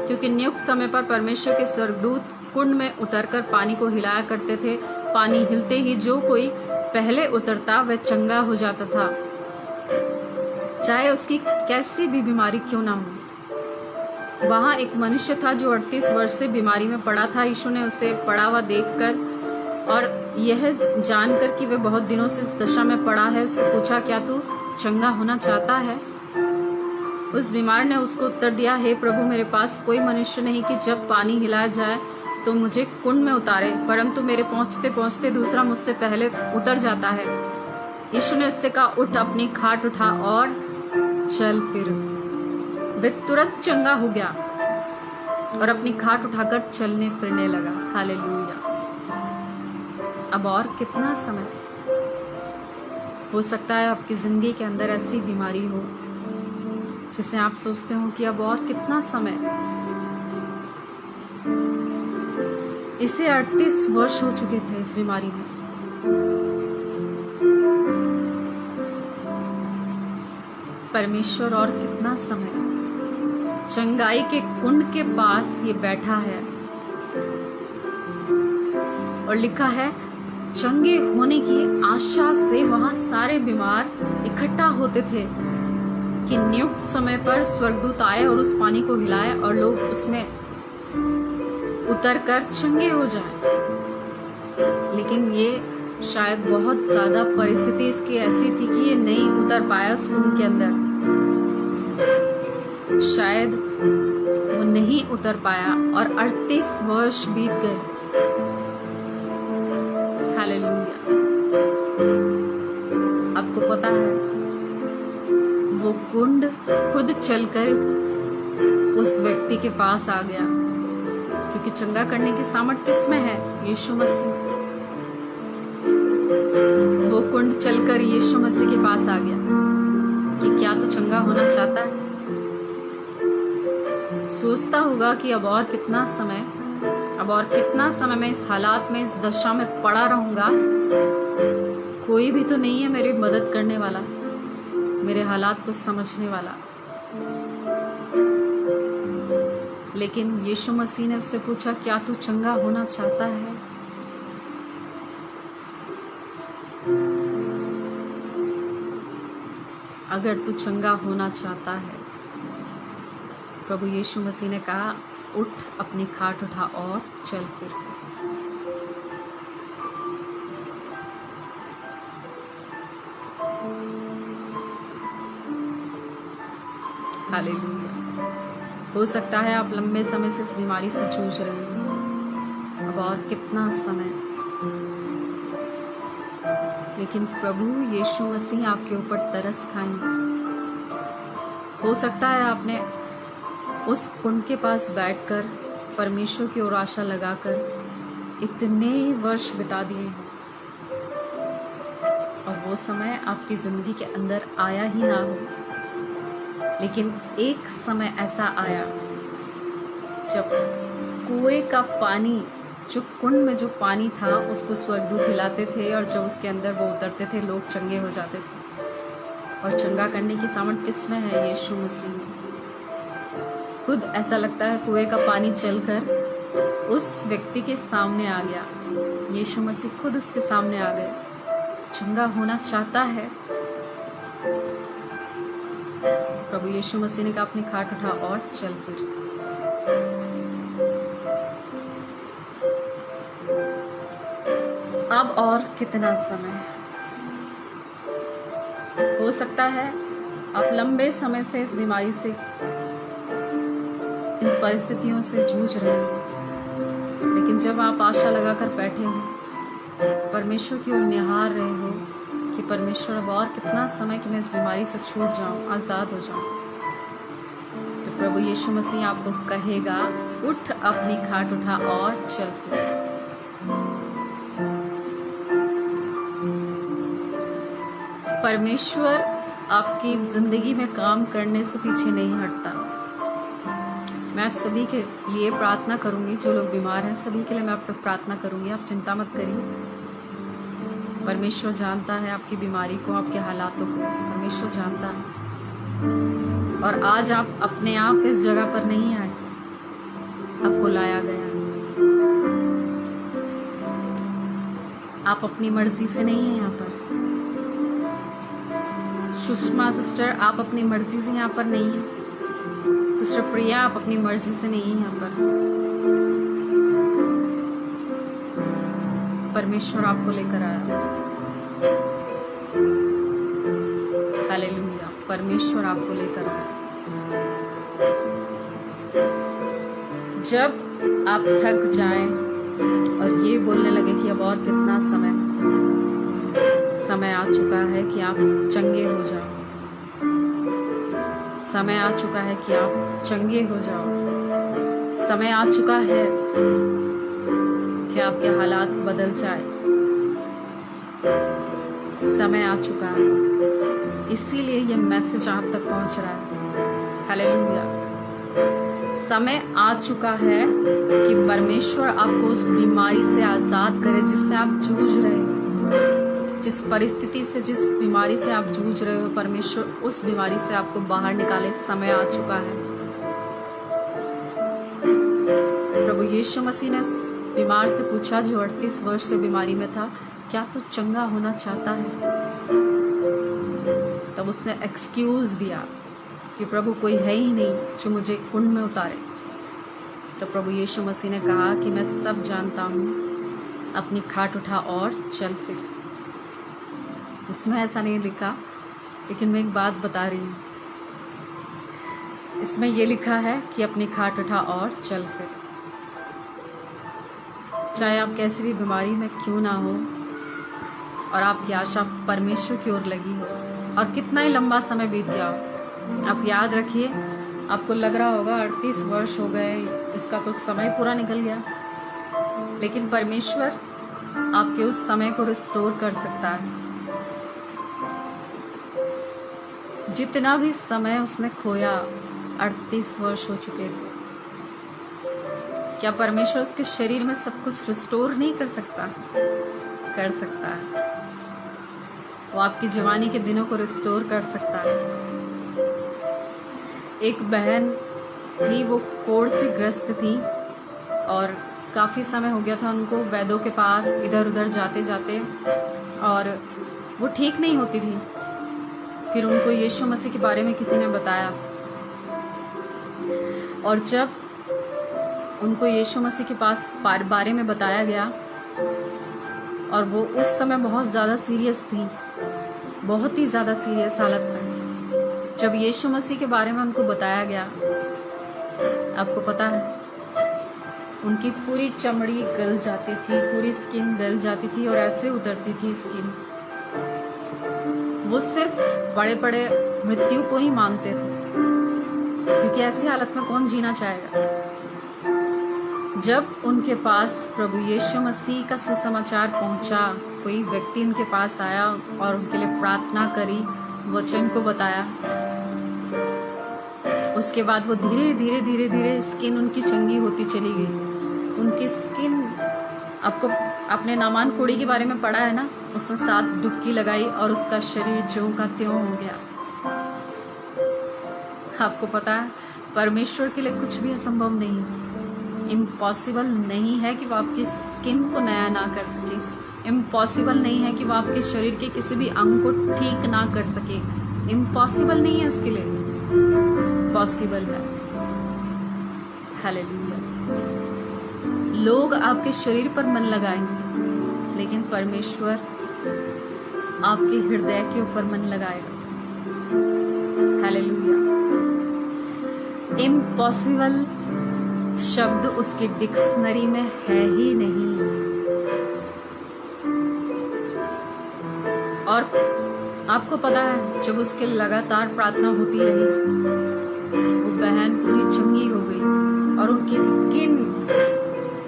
क्योंकि नियुक्त समय पर परमेश्वर के स्वर्गदूत कुंड में उतरकर पानी को हिलाया करते थे। पानी हिलते ही जो कोई पहले उतरता वह चंगा हो जाता था, चाहे उसकी कैसी भी बीमारी क्यों ना हो। वहां एक मनुष्य था जो 38 वर्ष से बीमारी में पड़ा था। यीशु ने उसे पड़ा हुआ देखकर और यह जानकर कि वह बहुत दिनों से इस दशा में पड़ा है, उससे पूछा, क्या तू चंगा होना चाहता है? उस बीमार ने उसको उत्तर दिया, हे प्रभु, मेरे पास कोई मनुष्य नहीं कि जब पानी हिलाया जाए तो मुझे कुंड में उतारे, परंतु मेरे पहुंचते पहुंचते दूसरा मुझसे पहले उतर जाता है। यीशु ने उससे कहा, उठ, अपनी खाट उठा और चल फिर। वह तुरंत चंगा हो गया और अपनी खाट उठाकर चलने फिरने लगा। हालेलुया। अब और कितना समय हो सकता है आपकी जिंदगी के अंदर ऐसी बीमारी हो जिसे आप सोचते हो कि अब और कितना समय। इसे 38 वर्ष हो चुके थे इस बीमारी में। परमेश्वर और कितना समय चंगाई के कुंड के पास ये बैठा है और लिखा है, चंगे होने की आशा से वहां सारे बीमार इकट्ठा होते थे कि नियुक्त समय पर स्वर्गदूत आए और उस पानी को हिलाए और लोग उसमें उतरकर चंगे हो जाएं। लेकिन ये शायद बहुत ज्यादा परिस्थिति इसकी ऐसी थी कि ये नहीं उतर पाया उस कुंड के अंदर। शायद वो नहीं उतर पाया और 38 वर्ष बीत गए। हालेलुया। आपको पता है, वो कुंड खुद चलकर उस व्यक्ति के पास आ गया, क्योंकि चंगा करने की सामर्थ किसमें है? यीशु मसीह। वो कुंड चलकर यीशु मसीह के पास आ गया कि क्या तू चंगा होना चाहता है? सोचता होगा कि अब और कितना समय मैं इस हालात में, इस दशा में पड़ा रहूंगा। कोई भी तो नहीं है मेरी मदद करने वाला, मेरे हालात को समझने वाला। लेकिन यीशु मसीह ने उससे पूछा, क्या तू चंगा होना चाहता है? अगर तू चंगा होना चाहता है, प्रभु यीशु मसीह ने कहा, उठ, अपनी खाट उठा और चल फिर। हालेलुया। हो सकता है आप लंबे समय से इस बीमारी से जूझ रहे हैं। अब और कितना समय, लेकिन प्रभु यीशु मसीह आपके ऊपर तरस खाएंगे। हो सकता है आपने उस कुंड के पास बैठकर परमेश्वर की ओर आशा लगाकर इतने वर्ष बिता दिए हैं और वो समय आपकी जिंदगी के अंदर आया ही ना हो। लेकिन एक समय ऐसा आया जब कुएं का पानी, जो कुंड में जो पानी था, उसको स्वर्गदूत हिलाते थे और जब उसके अंदर वो उतरते थे लोग चंगे हो जाते थे। और चंगा करने की सामर्थ किसमें है? यीशु मसीह में। खुद ऐसा लगता है कुएं का पानी चलकर उस व्यक्ति के सामने आ गया। यीशु मसीह खुद उसके सामने आ गए। चंगा होना चाहता है? प्रभु यीशु मसीह ने कहा, अपनी खाट उठा और चल फिर। अब और कितना समय हो सकता है आप लंबे समय से इस बीमारी से, इन परिस्थितियों से जूझ रहे हो। लेकिन जब आप आशा लगाकर बैठे हो, परमेश्वर की ओर निहार रहे हो कि परमेश्वर अब और कितना समय कि मैं इस बीमारी से छूट जाऊं, आजाद हो जाऊं, तो प्रभु यीशु मसीह आपको कहेगा, उठ, अपनी खाट उठा और चल फिर। परमेश्वर आपकी जिंदगी में काम करने से पीछे नहीं हटता। मैं आप सभी के लिए प्रार्थना करूंगी, जो लोग बीमार हैं सभी के लिए मैं आप लोग प्रार्थना करूंगी। आप चिंता मत करिए। परमेश्वर जानता है आपकी बीमारी को, आपके हालातों को, परमेश्वर जानता है। और आज आप अपने आप इस जगह पर नहीं आए, आपको लाया गया है। आप अपनी मर्जी से नहीं हैं यहाँ पर। सुषमा सिस्टर, आप अपनी मर्जी से यहाँ पर नहीं हैं। सिस्टर प्रिया, आप अपनी मर्जी से नहीं हैं यहाँ पर। परमेश्वर आपको लेकर आया। हालेलुया, परमेश्वर आपको लेकर आया। जब आप थक जाएं और ये बोलने लगे कि अब और कितना समय आ चुका है कि आप चंगे हो जाओ, समय आ चुका है कि आप चंगे हो जाओ, समय आ चुका है कि आपके हालात बदल जाए, समय आ चुका है। इसीलिए ये मैसेज आप तक पहुंच रहा है। हालेलुया, समय आ चुका है कि परमेश्वर आपको उस बीमारी से आजाद करे जिससे आप जूझ रहे हो। जिस परिस्थिति से, जिस बीमारी से आप जूझ रहे हो, परमेश्वर उस बीमारी से आपको बाहर निकाले। समय आ चुका है। प्रभु यीशु मसीह ने उस बीमार से पूछा जो 38 वर्ष से बीमारी में था, क्या तू चंगा होना चाहता है? तब उसने एक्सक्यूज दिया कि प्रभु कोई है ही नहीं जो मुझे कुंड में उतारे। तो प्रभु यीशु मसीह ने कहा कि मैं सब जानता हूँ, अपनी खाट उठा और चल फिर। इसमें ऐसा नहीं लिखा, लेकिन मैं एक बात बता रही हूँ। इसमें यह लिखा है कि अपनी खाट उठा और चल फिर। चाहे आप कैसी भी बीमारी में क्यों ना हो और आपकी आशा परमेश्वर की ओर लगी हो और कितना ही लंबा समय बीत गया हो, आप याद रखिए, आपको लग रहा होगा 38 वर्ष हो गए, इसका तो समय पूरा निकल गया, लेकिन परमेश्वर आपके उस समय को रिस्टोर कर सकता है। जितना भी समय उसने खोया, 38 वर्ष हो चुके थे, क्या परमेश्वर उसके शरीर में सब कुछ रिस्टोर नहीं कर सकता? कर सकता है। वो आपकी जवानी के दिनों को रिस्टोर कर सकता है। एक बहन थी, वो कोढ़ से ग्रस्त थी और काफ़ी समय हो गया था उनको वैद्यों के पास इधर उधर जाते जाते, और वो ठीक नहीं होती थी। फिर उनको यीशु मसीह के बारे में किसी ने बताया, और जब उनको यीशु मसीह के पास बारे में बताया गया, और वो उस समय बहुत ज़्यादा सीरियस थी, बहुत ही ज़्यादा सीरियस हालत में। जब यीशु मसीह के बारे में उनको बताया गया, आपको पता है, उनकी पूरी चमड़ी गल जाती थी, पूरी स्किन गल जाती थी और ऐसे उतरती थी स्किन। वो सिर्फ बड़े बड़े मृत्यु को ही मांगते थे, क्योंकि ऐसी हालत में कौन जीना चाहेगा। जब उनके पास प्रभु यीशु मसीह का सुसमाचार पहुंचा, कोई व्यक्ति उनके पास आया और उनके लिए प्रार्थना करी, वचन को बताया, उसके बाद वो धीरे धीरे धीरे धीरे स्किन उनकी चंगी होती चली गई। उनकी स्किन, आपको अपने नामान कोड़ी के बारे में पढ़ा है ना, उसने 7 डुबकी लगाई और उसका शरीर ज्यों का त्यों हो गया। आपको पता है, परमेश्वर के लिए कुछ भी असंभव नहीं, इम्पॉसिबल नहीं है कि वो आपकी स्किन को नया ना कर सके। इम्पॉसिबल नहीं है कि वो आपके शरीर के किसी भी अंग को ठीक ना कर सके। इम्पॉसिबल नहीं है, उसके लिए पॉसिबल है। हालेलुया। लोग आपके शरीर पर मन लगाएंगे, लेकिन परमेश्वर आपके हृदय के ऊपर मन लगाएगा। हालेलुया। इम्पॉसिबल शब्द उसकी डिक्शनरी में है ही नहीं। और आपको पता है, जब उसके लगातार प्रार्थना होती रही, वो बहन पूरी चंगी हो गई और उनकी स्किन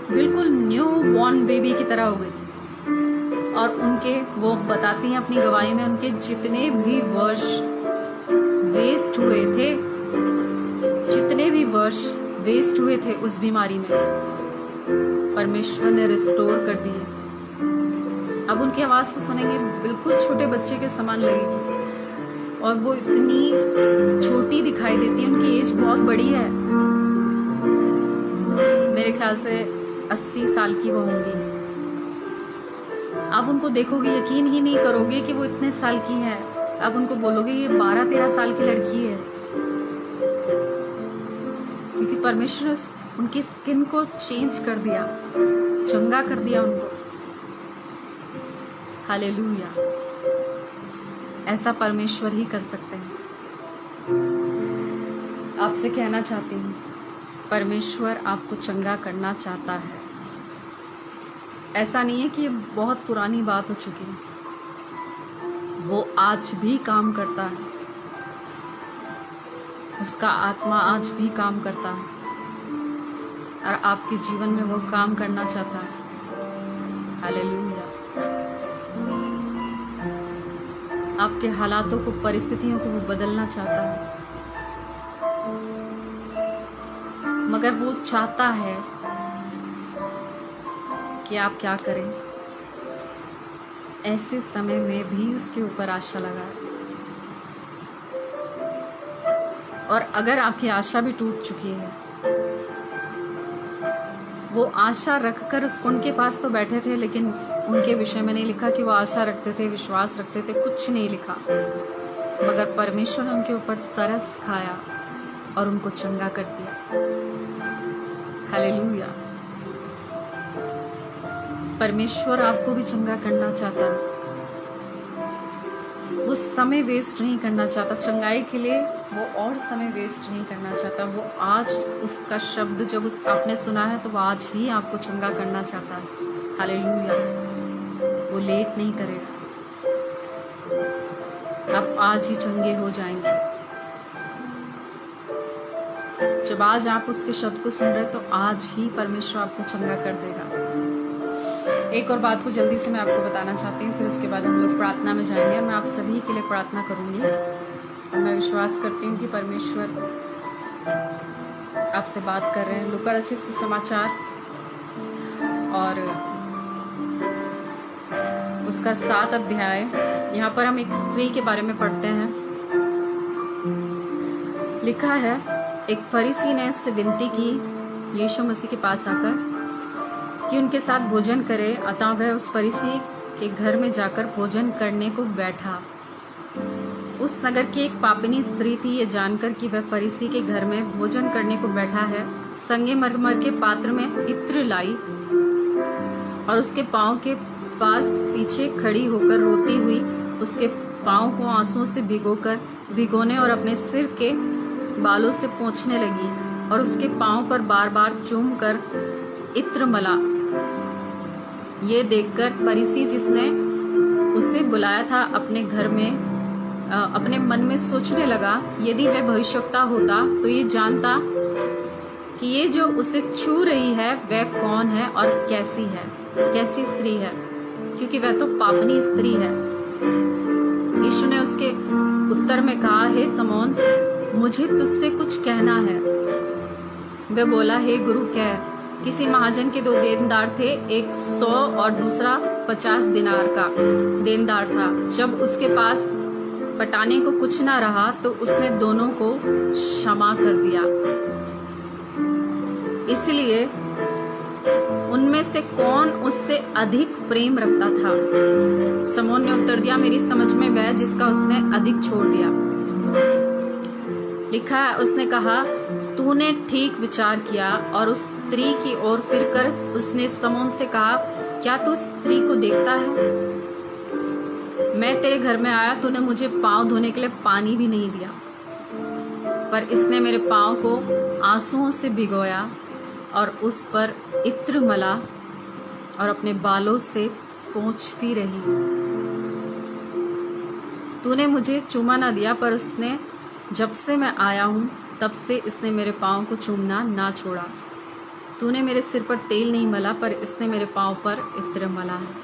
बिल्कुल न्यू बॉर्न बेबी की तरह हो गई। और उनके, वो बताती हैं अपनी गवाही में, उनके जितने भी वर्ष वेस्ट हुए थे, जितने भी वर्ष वेस्ट हुए थे उस बीमारी में, परमेश्वर ने रिस्टोर कर दिए। अब उनकी आवाज़ को सुनेंगे, बिल्कुल छोटे बच्चे के समान लगेगी, और वो इतनी छोटी दिखाई देती है। उनकी एज बहुत बड़ी है, मेरे ख्याल से 80 साल की वो होंगी। आप उनको देखोगे, यकीन ही नहीं करोगे कि वो इतने साल की है। आप उनको बोलोगे ये 12-13 साल की लड़की है, क्योंकि परमेश्वर ने उनकी स्किन को चेंज कर दिया, चंगा कर दिया उनको। हालेलुया। ऐसा परमेश्वर ही कर सकते हैं। आपसे कहना चाहती हूँ, परमेश्वर आपको चंगा करना चाहता है। ऐसा नहीं है कि ये बहुत पुरानी बात हो चुकी है, वो आज भी काम करता है। उसका आत्मा आज भी काम करता है और आपके जीवन में वो काम करना चाहता है। हालेलुया। आपके हालातों को, परिस्थितियों को वो बदलना चाहता है, मगर वो चाहता है कि आप क्या करें। ऐसे समय में भी उसके ऊपर आशा लगाए। और अगर आपकी आशा भी टूट चुकी है, वो आशा रखकर उनके पास तो बैठे थे, लेकिन उनके विषय में नहीं लिखा कि वो आशा रखते थे, विश्वास रखते थे, कुछ नहीं लिखा। मगर परमेश्वर ने उनके ऊपर तरस खाया और उनको चंगा कर दिया। हालेलुया। परमेश्वर आपको भी चंगा करना चाहता है। वो समय वेस्ट नहीं करना चाहता चंगाई के लिए, वो और समय वेस्ट नहीं करना चाहता। वो आज उसका शब्द जब आपने सुना है तो वो आज ही आपको चंगा करना चाहता है। हालेलुया। वो लेट नहीं करेगा, आप आज ही चंगे हो जाएंगे। जब आज आप उसके शब्द को सुन रहे तो आज ही परमेश्वर आपको चंगा कर देगा। एक और बात को जल्दी से मैं आपको बताना चाहती हूँ, फिर उसके बाद हम लोग प्रार्थना में जाएंगे। मैं आप सभी के लिए प्रार्थना करूंगी और मैं विश्वास करती हूँ कि परमेश्वर आपसे बात कर रहे हैं। लूका रचित सुसमाचार और उसका 7 अध्याय, यहाँ पर हम एक स्त्री के बारे में पढ़ते हैं। लिखा है, एक फरीसी ने उससे विनती की यीशु मसीह के पास आकर कि उनके साथ भोजन करे। अतः वह उस फरीसी के घर में जाकर भोजन करने को बैठा। उस नगर की एक पापिनी स्त्री थी। ये जानकर कि वह फरीसी के घर में भोजन करने को बैठा है, संगमरमर के पात्र में इत्र लाई और उसके पांव के पास पीछे खड़ी होकर रोती हुई उसके पांव को आंसुओं से भिगोने और अपने सिर के बालों से पोंछने लगी और उसके पांव पर बार बार चूम कर इत्र मला। ये देखकर फरीसी जिसने उसे बुलाया था अपने घर में अपने मन में सोचने लगा, यदि वह भविष्यवक्ता होता तो ये जानता कि ये जो उसे छू रही है वह कौन है और कैसी स्त्री है, क्योंकि वह तो पापनी स्त्री है। यीशु ने उसके उत्तर में कहा, हे समौन, मुझे तुझसे कुछ कहना है। वह बोला, हे गुरु कह। किसी महाजन के 2 देनदार थे, एक 100 और दूसरा 50 दिनार का देनदार था। जब उसके पास पटाने को कुछ ना रहा तो उसने दोनों को क्षमा कर दिया। इसलिए उनमें से कौन उससे अधिक प्रेम रखता था? समौन ने उत्तर दिया, मेरी समझ में वह जिसका उसने अधिक छोड़ दिया। लिखा है, उसने कहा, तूने ठीक विचार किया। और उस स्त्री की ओर फिरकर उसने समौन से कहा, क्या तू स्त्री को देखता है? मैं तेरे घर में आया, तूने मुझे पांव धोने के लिए पानी भी नहीं दिया, पर इसने मेरे पांव को आंसुओं से भिगोया और उस पर इत्र मला और अपने बालों से पोंछती रही। तूने मुझे चूमा ना दिया, पर उसने जब से मैं आया हूँ तब से इसने मेरे पाँव को चूमना ना छोड़ा। तूने मेरे सिर पर तेल नहीं मला, पर इसने मेरे पाँव पर इत्र मला है।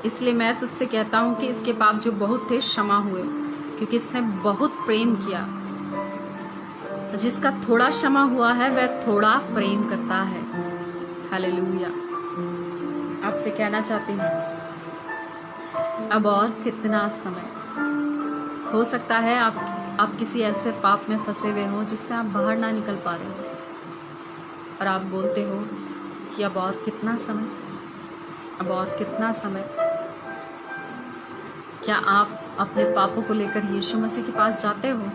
इसलिए मैं तुझसे कहता हूँ कि इसके पाप जो बहुत थे क्षमा हुए, क्योंकि इसने बहुत प्रेम किया। जिसका थोड़ा क्षमा हुआ है वह थोड़ा प्रेम करता है। हालेलुया। आपसे कहना चाहती हूँ, अब और कितना समय हो सकता है आप किसी ऐसे पाप में फंसे हुए हो जिससे आप बाहर ना निकल पा रहे हो और आप बोलते हो कि अब और कितना समय। अब और कितना समय? क्या आप अपने पापों को लेकर यीशु मसीह के पास जाते हो?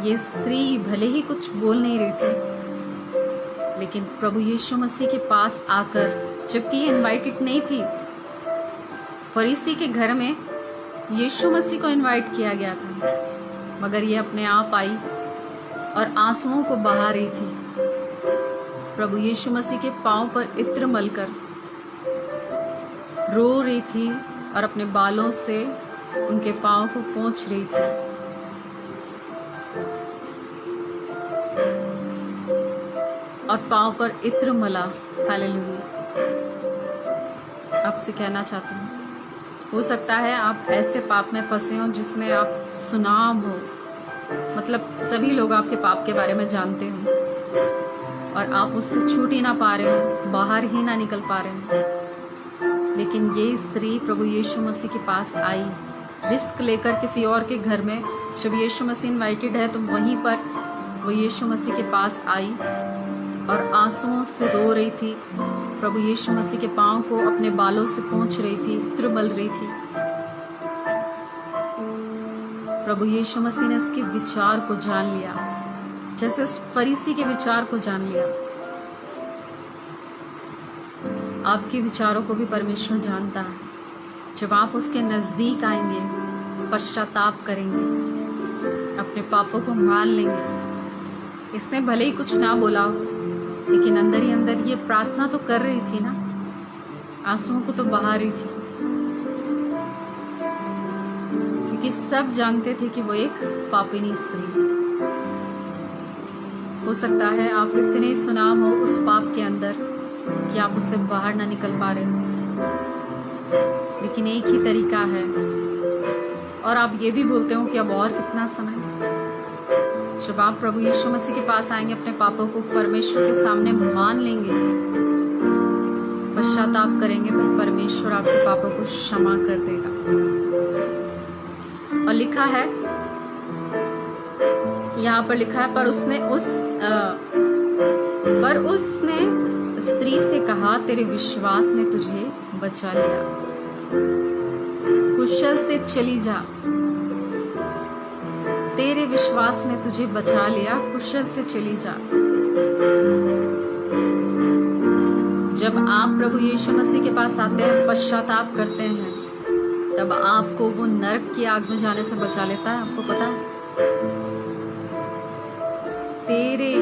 ये स्त्री भले ही कुछ बोल नहीं रही थी, लेकिन प्रभु यीशु मसीह के पास आकर, जबकि ये इनवाइटेड नहीं थी, फरीसी के घर में यीशु मसीह को इनवाइट किया गया था, मगर ये अपने आप आई और आंसुओं को बहा रही थी। प्रभु यीशु मसीह के पांव पर इत्र मलकर रो रही थी और अपने बालों से उनके पांव को पोंछ रही थी। और पांव पर इत्र मला। हालेलुया। आपसे कहना चाहती हूँ, हो सकता है आप ऐसे पाप में फंसे हो जिसमें आप सुनाम हो, मतलब सभी लोग आपके पाप के बारे में जानते हो और आप उससे छूट ही ना पा रहे हो, बाहर ही ना निकल पा रहे हो। लेकिन ये स्त्री प्रभु यीशु मसीह के पास आई, रिस्क लेकर किसी और के घर में। जब यीशु मसीह इनवाइटेड है तो वहीं पर वो यीशु मसीह के पास आई और आंसुओं से रो रही थी। प्रभु यीशु मसीह के पांव को अपने बालों से पोंछ रही थी, इत्र मल रही थी। प्रभु यीशु मसीह ने उसके विचार को जान लिया, जैसे उस फरीसी के विचार को जान लिया। आपके विचारों को भी परमेश्वर जानता है। जब आप उसके नजदीक आएंगे, पश्चाताप करेंगे, अपने पापों को मान लेंगे। इसने भले ही कुछ ना बोला, लेकिन अंदर ही अंदर ये प्रार्थना तो कर रही थी ना, आंसुओं को तो बहा रही थी, क्योंकि सब जानते थे कि वो एक पापिनी स्त्री है। हो सकता है आप इतने सुनाम हो उस पाप के अंदर कि आप उससे बाहर ना निकल पा रहे हो, लेकिन एक ही तरीका है। और आप ये भी बोलते हो कि अब और कितना समय। जब आप प्रभु यीशु मसीह के पास आएंगे, अपने पापों को परमेश्वर के सामने मान लेंगे, पश्चाताप करेंगे, तो परमेश्वर आपके पापों को क्षमा कर देगा। और लिखा है, यहाँ पर लिखा है, पर उसने स्त्री से कहा, तेरे विश्वास ने तुझे बचा लिया, कुशल से चली जा। तेरे विश्वास ने तुझे बचा लिया, कुशल से चली जा। जब आप प्रभु यीशु मसीह के पास आते हैं, पश्चाताप करते हैं, तब आपको वो नरक की आग में जाने से बचा लेता है। आपको पता है, तेरे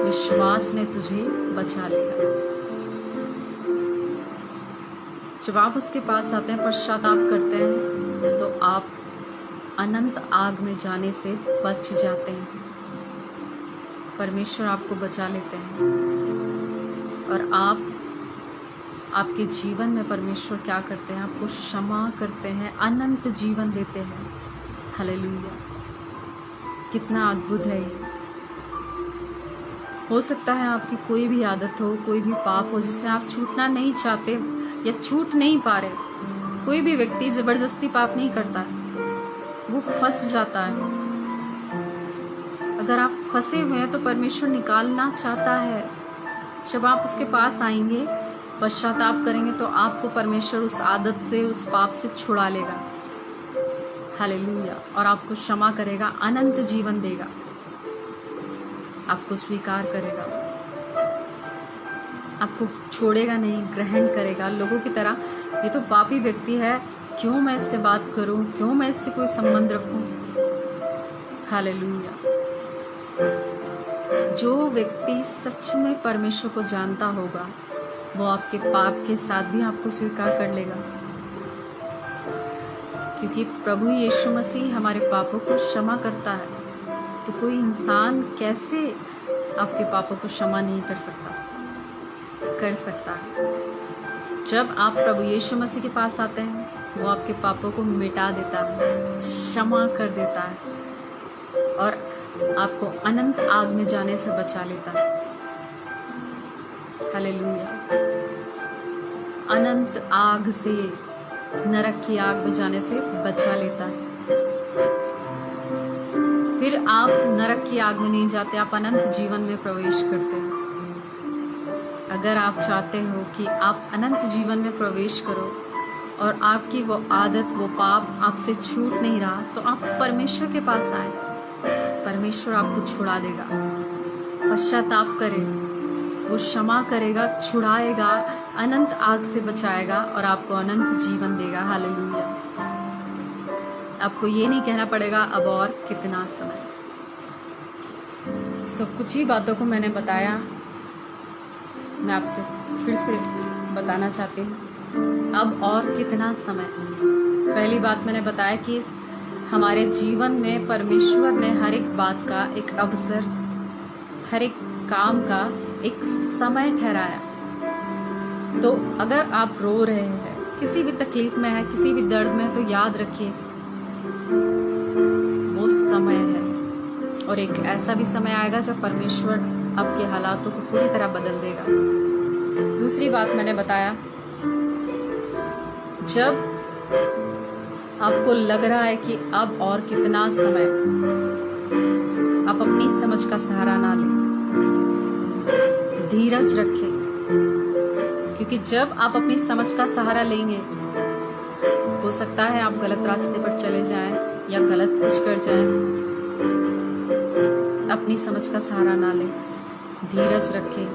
विश्वास ने तुझे बचा लिया। जब आप उसके पास आते हैं, पश्चाताप करते हैं, तो आप अनंत आग में जाने से बच जाते हैं। परमेश्वर आपको बचा लेते हैं और आपके जीवन में परमेश्वर क्या करते हैं? आपको क्षमा करते हैं, अनंत जीवन देते हैं। हालेलुया। कितना अद्भुत है ये। हो सकता है आपकी कोई भी आदत हो, कोई भी पाप हो जिससे आप छूटना नहीं चाहते या छूट नहीं पा रहे। कोई भी व्यक्ति जबरदस्ती पाप नहीं करता है, वो फंस जाता है। अगर आप फंसे हुए हैं तो परमेश्वर निकालना चाहता है। जब आप उसके पास आएंगे, पश्चाताप करेंगे, तो आपको परमेश्वर उस आदत से, उस पाप से छुड़ा लेगा। हालेलुया। और आपको क्षमा करेगा, अनंत जीवन देगा, आपको स्वीकार करेगा, आपको छोड़ेगा नहीं, ग्रहण करेगा। लोगों की तरह, ये तो पापी व्यक्ति है, क्यों मैं इससे बात करूं, क्यों मैं इससे कोई संबंध रखूं। हालेलुया। जो व्यक्ति सच में परमेश्वर को जानता होगा, वो आपके पाप के साथ भी आपको स्वीकार कर लेगा, क्योंकि प्रभु यीशु मसीह हमारे पापों को क्षमा करता है। तो कोई इंसान कैसे आपके पापों को क्षमा नहीं कर सकता? कर सकता है। जब आप प्रभु यीशु मसीह के पास आते हैं, वो आपके पापों को मिटा देता है, क्षमा कर देता है और आपको अनंत आग में जाने से बचा लेता है। हालेलुया। अनंत आग से, नरक की आग में जाने से बचा लेता है। फिर आप नरक की आग में नहीं जाते, आप अनंत जीवन में प्रवेश करते हैं। अगर आप चाहते हो कि आप अनंत जीवन में प्रवेश करो और आपकी वो आदत, वो पाप आपसे छूट नहीं रहा, तो आप परमेश्वर के पास आए। परमेश्वर आपको छुड़ा देगा। पश्चाताप करें, वो क्षमा करेगा, छुड़ाएगा, अनंत आग से बचाएगा और आपको अनंत जीवन देगा। हालेलुया। आपको ये नहीं कहना पड़ेगा अब और कितना समय। कुछ ही बातों को मैंने बताया, मैं आपसे फिर से बताना चाहती हूँ। अब और कितना समय। पहली बात मैंने बताया कि हमारे जीवन में परमेश्वर ने हर एक बात का एक अवसर, हर एक काम का एक समय ठहराया। तो अगर आप रो रहे हैं, किसी भी तकलीफ में है, किसी भी दर्द में है, तो याद रखिए वो समय है। और एक ऐसा भी समय आएगा जब परमेश्वर आपके हालातों को पूरी तरह बदल देगा। दूसरी बात मैंने बताया, जब आपको लग रहा है कि अब और कितना समय, आप अपनी समझ का सहारा ना लें, धीरज रखें, क्योंकि जब आप अपनी समझ का सहारा लेंगे, हो सकता है आप गलत रास्ते पर चले जाएं या गलत कुछ कर जाएं। अपनी समझ का सहारा ना लें, धीरज रखें।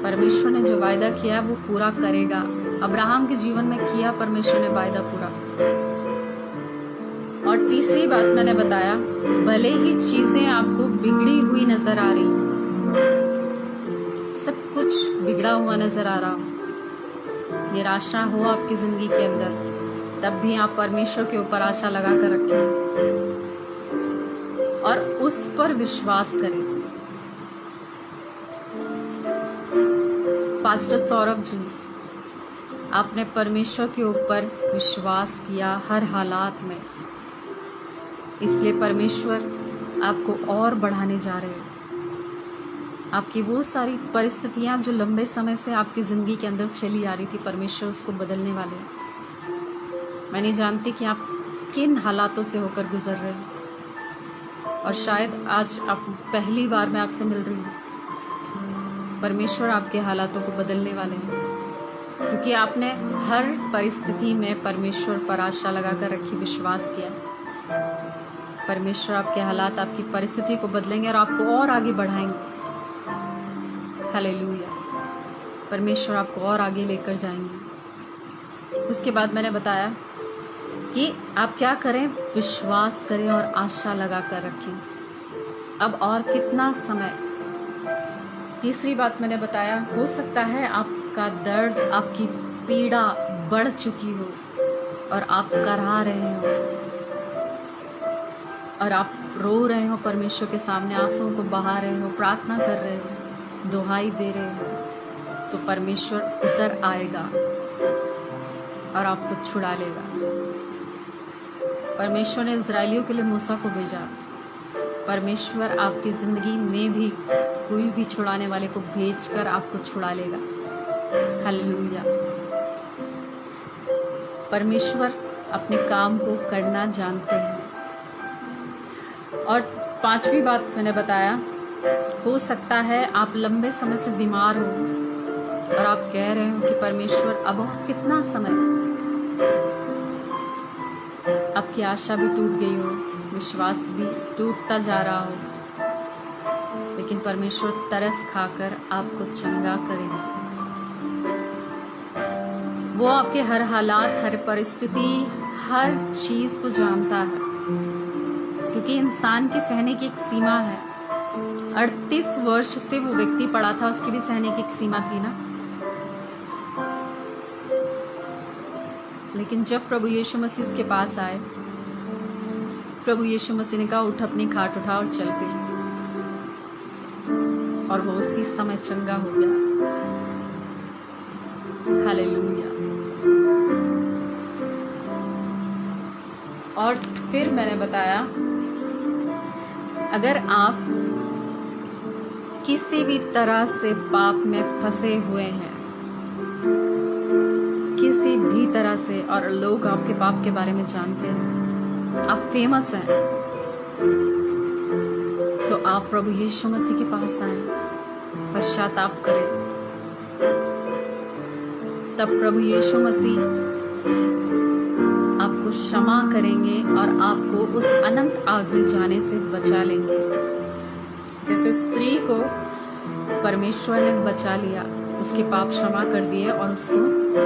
परमेश्वर ने जो वायदा किया है वो पूरा करेगा। अब्राहम के जीवन में किया परमेश्वर ने वायदा पूरा। और तीसरी बात मैंने बताया, भले ही चीजें आपको बिगड़ी हुई नजर आ रही, सब कुछ बिगड़ा हुआ नजर आ रहा हो, निराशा हो आपकी जिंदगी के अंदर, तब भी आप परमेश्वर के ऊपर आशा लगा कर रखें और उस पर विश्वास करें। पास्टर सौरभ जी, आपने परमेश्वर के ऊपर विश्वास किया हर हालात में, इसलिए परमेश्वर आपको और बढ़ाने जा रहे हैं। आपकी वो सारी परिस्थितियां जो लंबे समय से आपकी ज़िंदगी के अंदर चली आ रही थी, परमेश्वर उसको बदलने वाले हैं। मैं नहीं जानती कि आप किन हालातों से होकर गुजर रहे हैं, और शायद आज आप पहली बार मैं आपसे मिल रही हूँ। परमेश्वर आपके हालातों को बदलने वाले हैं, क्योंकि आपने हर परिस्थिति में परमेश्वर पर आशा लगाकर रखी, विश्वास किया। परमेश्वर आपके हालात, आपकी परिस्थिति को बदलेंगे और आपको और आगे बढ़ाएंगे। हालेलुया। परमेश्वर आपको और आगे लेकर जाएंगे। उसके बाद मैंने बताया कि आप क्या करें, विश्वास करें और आशा लगा कर रखें। अब और कितना समय। तीसरी बात मैंने बताया, हो सकता है आपका दर्द, आपकी पीड़ा बढ़ चुकी हो और आप कराह रहे हो और आप रो रहे हो, परमेश्वर के सामने आंसुओं को बहा रहे हो, प्रार्थना कर रहे हो, दुहाई दे रहे हो, तो परमेश्वर उतर आएगा और आपको छुड़ा लेगा। परमेश्वर ने इज़राइलियों के लिए मूसा को भेजा। परमेश्वर आपकी ज़िंदगी में भी कोई भी छुड़ाने वाले को भेजकर आपको छुड़ा लेगा। हालेलुया। परमेश्वर अपने काम को करना जानते हैं। और पांचवी बात मैंने बताया, हो सकता है आप लंबे समय से बीमार हो और आप कह रहे हो कि परमेश्वर अब और कितना समय। आपकी आशा भी टूट गई हो, विश्वास भी टूटता जा रहा हो, लेकिन परमेश्वर तरस खाकर आपको चंगा करेगा। वो आपके हर हालात, हर परिस्थिति, हर चीज को जानता है, क्योंकि इंसान की सहने की एक सीमा है। 38 वर्ष से वो व्यक्ति पड़ा था, उसकी भी सहने की एक सीमा थी ना। लेकिन जब प्रभु यीशु मसीह उसके पास आए, प्रभु यीशु मसीह ने कहा, उठ, अपनी खाट उठा और चल फिर, और वो उसी समय चंगा हो गया। हालेलुया। और फिर मैंने बताया, अगर आप किसी भी तरह से पाप में फंसे हुए हैं, किसी भी तरह से, और लोग आपके पाप के बारे में जानते हैं, आप फेमस हैं, तो आप प्रभु यीशु मसीह के पास आए, पश्चाताप करें तब प्रभु यीशु मसीह आपको क्षमा करेंगे और आपको उस अनंत आग में जाने से बचा लेंगे। जैसे स्त्री को परमेश्वर ने बचा लिया, उसके पाप क्षमा कर दिए और उसको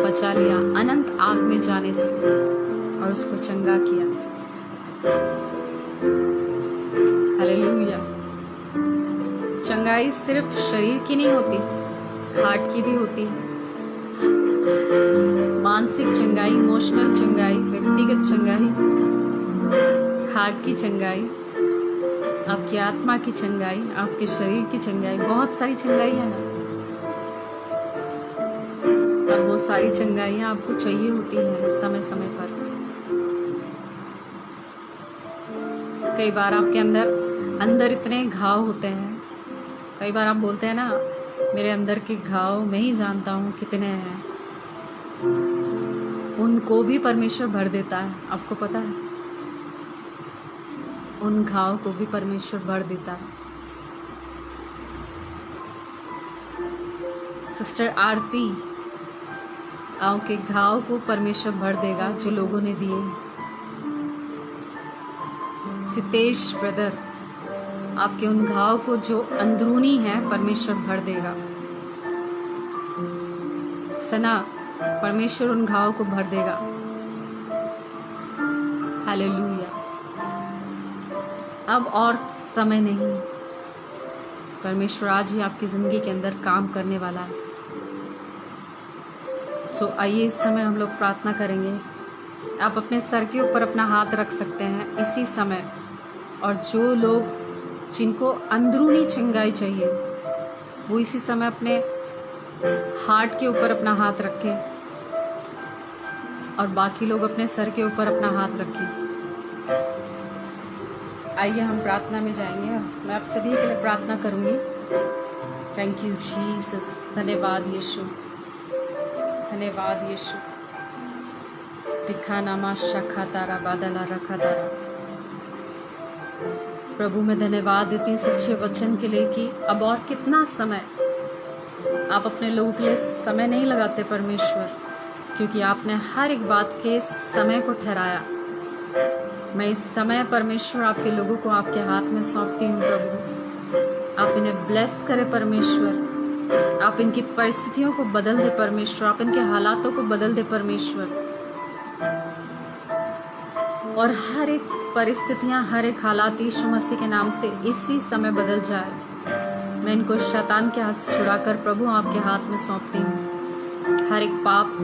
बचा लिया अनंत आग में जाने से और उसको चंगा किया। हालेलुया। चंगाई सिर्फ शरीर की नहीं होती, हार्ट की भी होती है। मानसिक चंगाई, इमोशनल चंगाई, व्यक्तिगत चंगाई, हार्ट की चंगाई, आपकी आत्मा की चंगाई, आपके शरीर की चंगाई, बहुत सारी चंगाइयां हैं। अब वो सारी चंगाइयां आपको चाहिए होती हैं समय समय पर। कई बार आपके अंदर इतने घाव होते हैं। कई बार आप बोलते हैं ना, मेरे अंदर के घाव मैं ही जानता हूँ कितने हैं। उनको भी परमेश्वर भर देता है, आपको पता है? उन घाव को भी परमेश्वर भर देता है। सिस्टर आरती, गाँव के घाव को परमेश्वर भर देगा जो लोगों ने दिए। सितेश ब्रदर, आपके उन घाव को जो अंदरूनी है परमेश्वर भर देगा। सना, परमेश्वर उन घाव को भर देगा। हालेलुया। अब और समय नहीं, परमेश्वर आज ही आपकी जिंदगी के अंदर काम करने वाला है। सो आइए इस समय हम लोग प्रार्थना करेंगे। आप अपने सर के ऊपर अपना हाथ रख सकते हैं इसी समय, और जो लोग जिनको अंदरूनी चंगाई चाहिए वो इसी समय अपने हार्ट के ऊपर अपना हाथ रखें और बाकी लोग अपने सर के ऊपर अपना हाथ रखें। आइए हम प्रार्थना में जाएंगे। मैं आप सभी के लिए प्रार्थना करूंगी। Thank you Jesus. धन्यवाद यीशु, धन्यवाद यीशु। रिखा नामा शाखा तारा बादला रखा तारा। प्रभु मैं धन्यवाद देती हूँ सच्चे वचन के लिए कि अब और कितना समय आप अपने लोगों के लिए समय नहीं लगाते परमेश्वर, क्योंकि आपने हर एक बात के समय को ठहराया। मैं इस समय परमेश्वर आपके लोगों को आपके हाथ में सौंपती हूँ। प्रभु आप इन्हें ब्लेस करें परमेश्वर, आप इनकी परिस्थितियों को बदल दे परमेश्वर, आप इनके हालातों को बदल दे परमेश्वर, और हर एक परिस्थितियां, हर एक हालात यीशु मसीह के नाम से इसी समय बदल जाए। मैं इनको शैतान के हाथ से छुड़ाकर प्रभु आपके हाथ में सौंपती हूँ। हर एक पाप,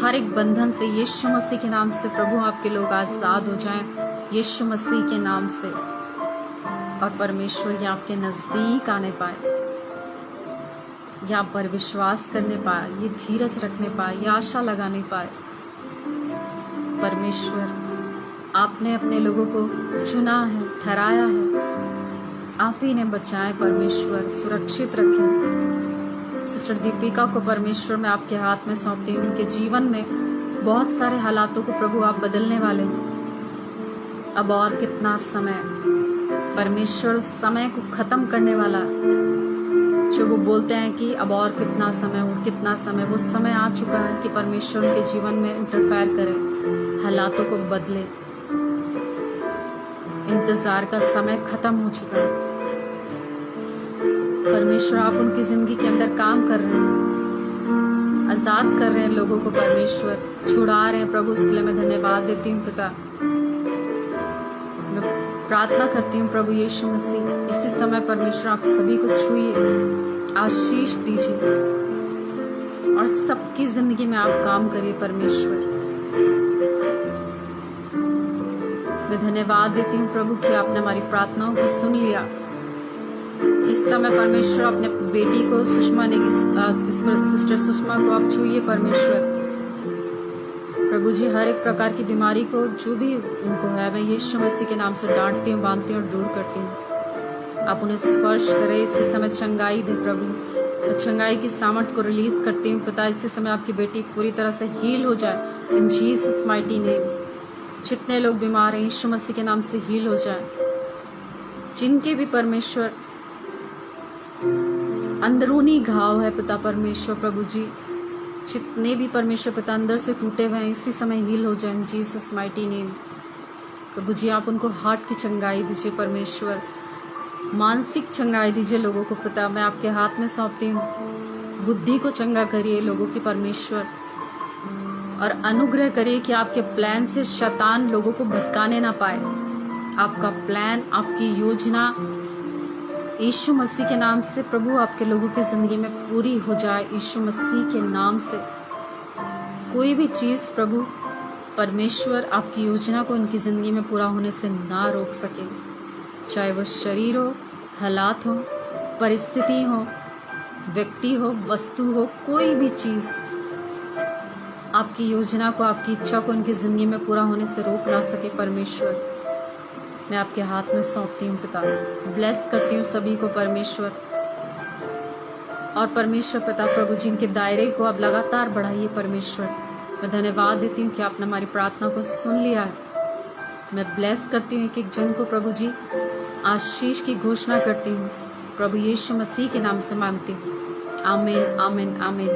हर एक बंधन से यीशु मसीह के नाम से प्रभु आपके लोग आजाद हो जाएं यीशु मसीह के नाम से, और परमेश्वर ये आपके नजदीक आने पाए, ये आप पर विश्वास करने पाए, ये धीरज रखने पाए, ये आशा लगाने पाए। परमेश्वर आपने अपने लोगों को चुना है, ठहराया है, आप ही ने बचाए परमेश्वर, सुरक्षित रखें। सिस्टर दीपिका को परमेश्वर मैं आपके हाथ में सौंपती हूँ। उनके जीवन में बहुत सारे हालातों को प्रभु आप बदलने वाले हैं। अब और कितना समय, परमेश्वर उस समय को खत्म करने वाला, जो वो बोलते हैं कि अब और कितना समय, और कितना समय, वो समय आ चुका है कि परमेश्वर उनके जीवन में इंटरफेयर करे, हालातों को बदले। इंतजार का समय खत्म हो चुका है। परमेश्वर आप उनकी जिंदगी के अंदर काम कर रहे हैं, आजाद कर रहे हैं लोगों को, परमेश्वर छुड़ा रहे हैं प्रभु। उसके लिए मैं धन्यवाद देती हूँ पिता। मैं प्रार्थना करती हूँ प्रभु यीशु मसीह, इसी समय परमेश्वर आप सभी को छुइए, आशीष दीजिए और सबकी जिंदगी में आप काम करिए परमेश्वर। मैं धन्यवाद देती हूँ प्रभु कि आपने हमारी प्रार्थनाओं को सुन लिया। इस समय परमेश्वर अपने बेटी को, सुषमा ने, सिस्टर सुषमा को आप छूइए परमेश्वर। प्रभु जी हर एक प्रकार की बीमारी को जो भी उनको है, मैं यीशु मसीह के नाम से डांटती हूँ, बांधती हूँ और दूर करती हूँ। आप उन्हें स्पर्श करें, इसी समय चंगाई दे प्रभु। मैं चंगाई की सामर्थ को रिलीज करती हूँ पिता। इसी समय आपकी बेटी पूरी तरह से हील हो जाए इन जीसस माइटी नेम। जितने लोग बीमार हैं यीशु मसीह के नाम से हील हो जाए। जिनके भी परमेश्वर अंदरूनी घाव है पिता परमेश्वर प्रभु जी, जितने भी परमेश्वर पिता अंदर से टूटे हुए हैं इसी समय हील हो जाएं, जीसस माइटी नेम। प्रभु जी आप उनको हार्ट की चंगाई दीजिए परमेश्वर, मानसिक चंगाई दीजिए लोगों को पिता, मैं आपके हाथ में सौंपती हूँ। बुद्धि को चंगा करिए लोगों की परमेश्वर, और अनुग्रह करिए कि आपके प्लान से शैतान लोगों को भटकाने ना पाए। आपका प्लान, आपकी योजना यीशु मसीह के नाम से प्रभु आपके लोगों की ज़िंदगी में पूरी हो जाए। यीशु मसीह के नाम से कोई भी चीज़ प्रभु परमेश्वर आपकी योजना को उनकी ज़िंदगी में पूरा होने से ना रोक सके, चाहे वो शरीर हो, हालात हो, परिस्थिति हो, व्यक्ति हो, वस्तु हो, कोई भी चीज़ आपकी योजना को, आपकी इच्छा को उनकी ज़िंदगी में पूरा होने से रोक ना सके। परमेश्वर मैं आपके हाथ में सौंपती हूँ पिता, ब्लेस करती हूँ सभी को परमेश्वर। और परमेश्वर पिता प्रभु जी इनके दायरे को अब लगातार बढ़ाइए परमेश्वर। मैं धन्यवाद देती हूँ कि आपने हमारी प्रार्थना को सुन लिया है। मैं ब्लेस करती हूँ एक एक जन को प्रभु जी, आशीष की घोषणा करती हूँ प्रभु यीशु मसीह के नाम से मांगती हूँ। आमीन आमीन आमीन।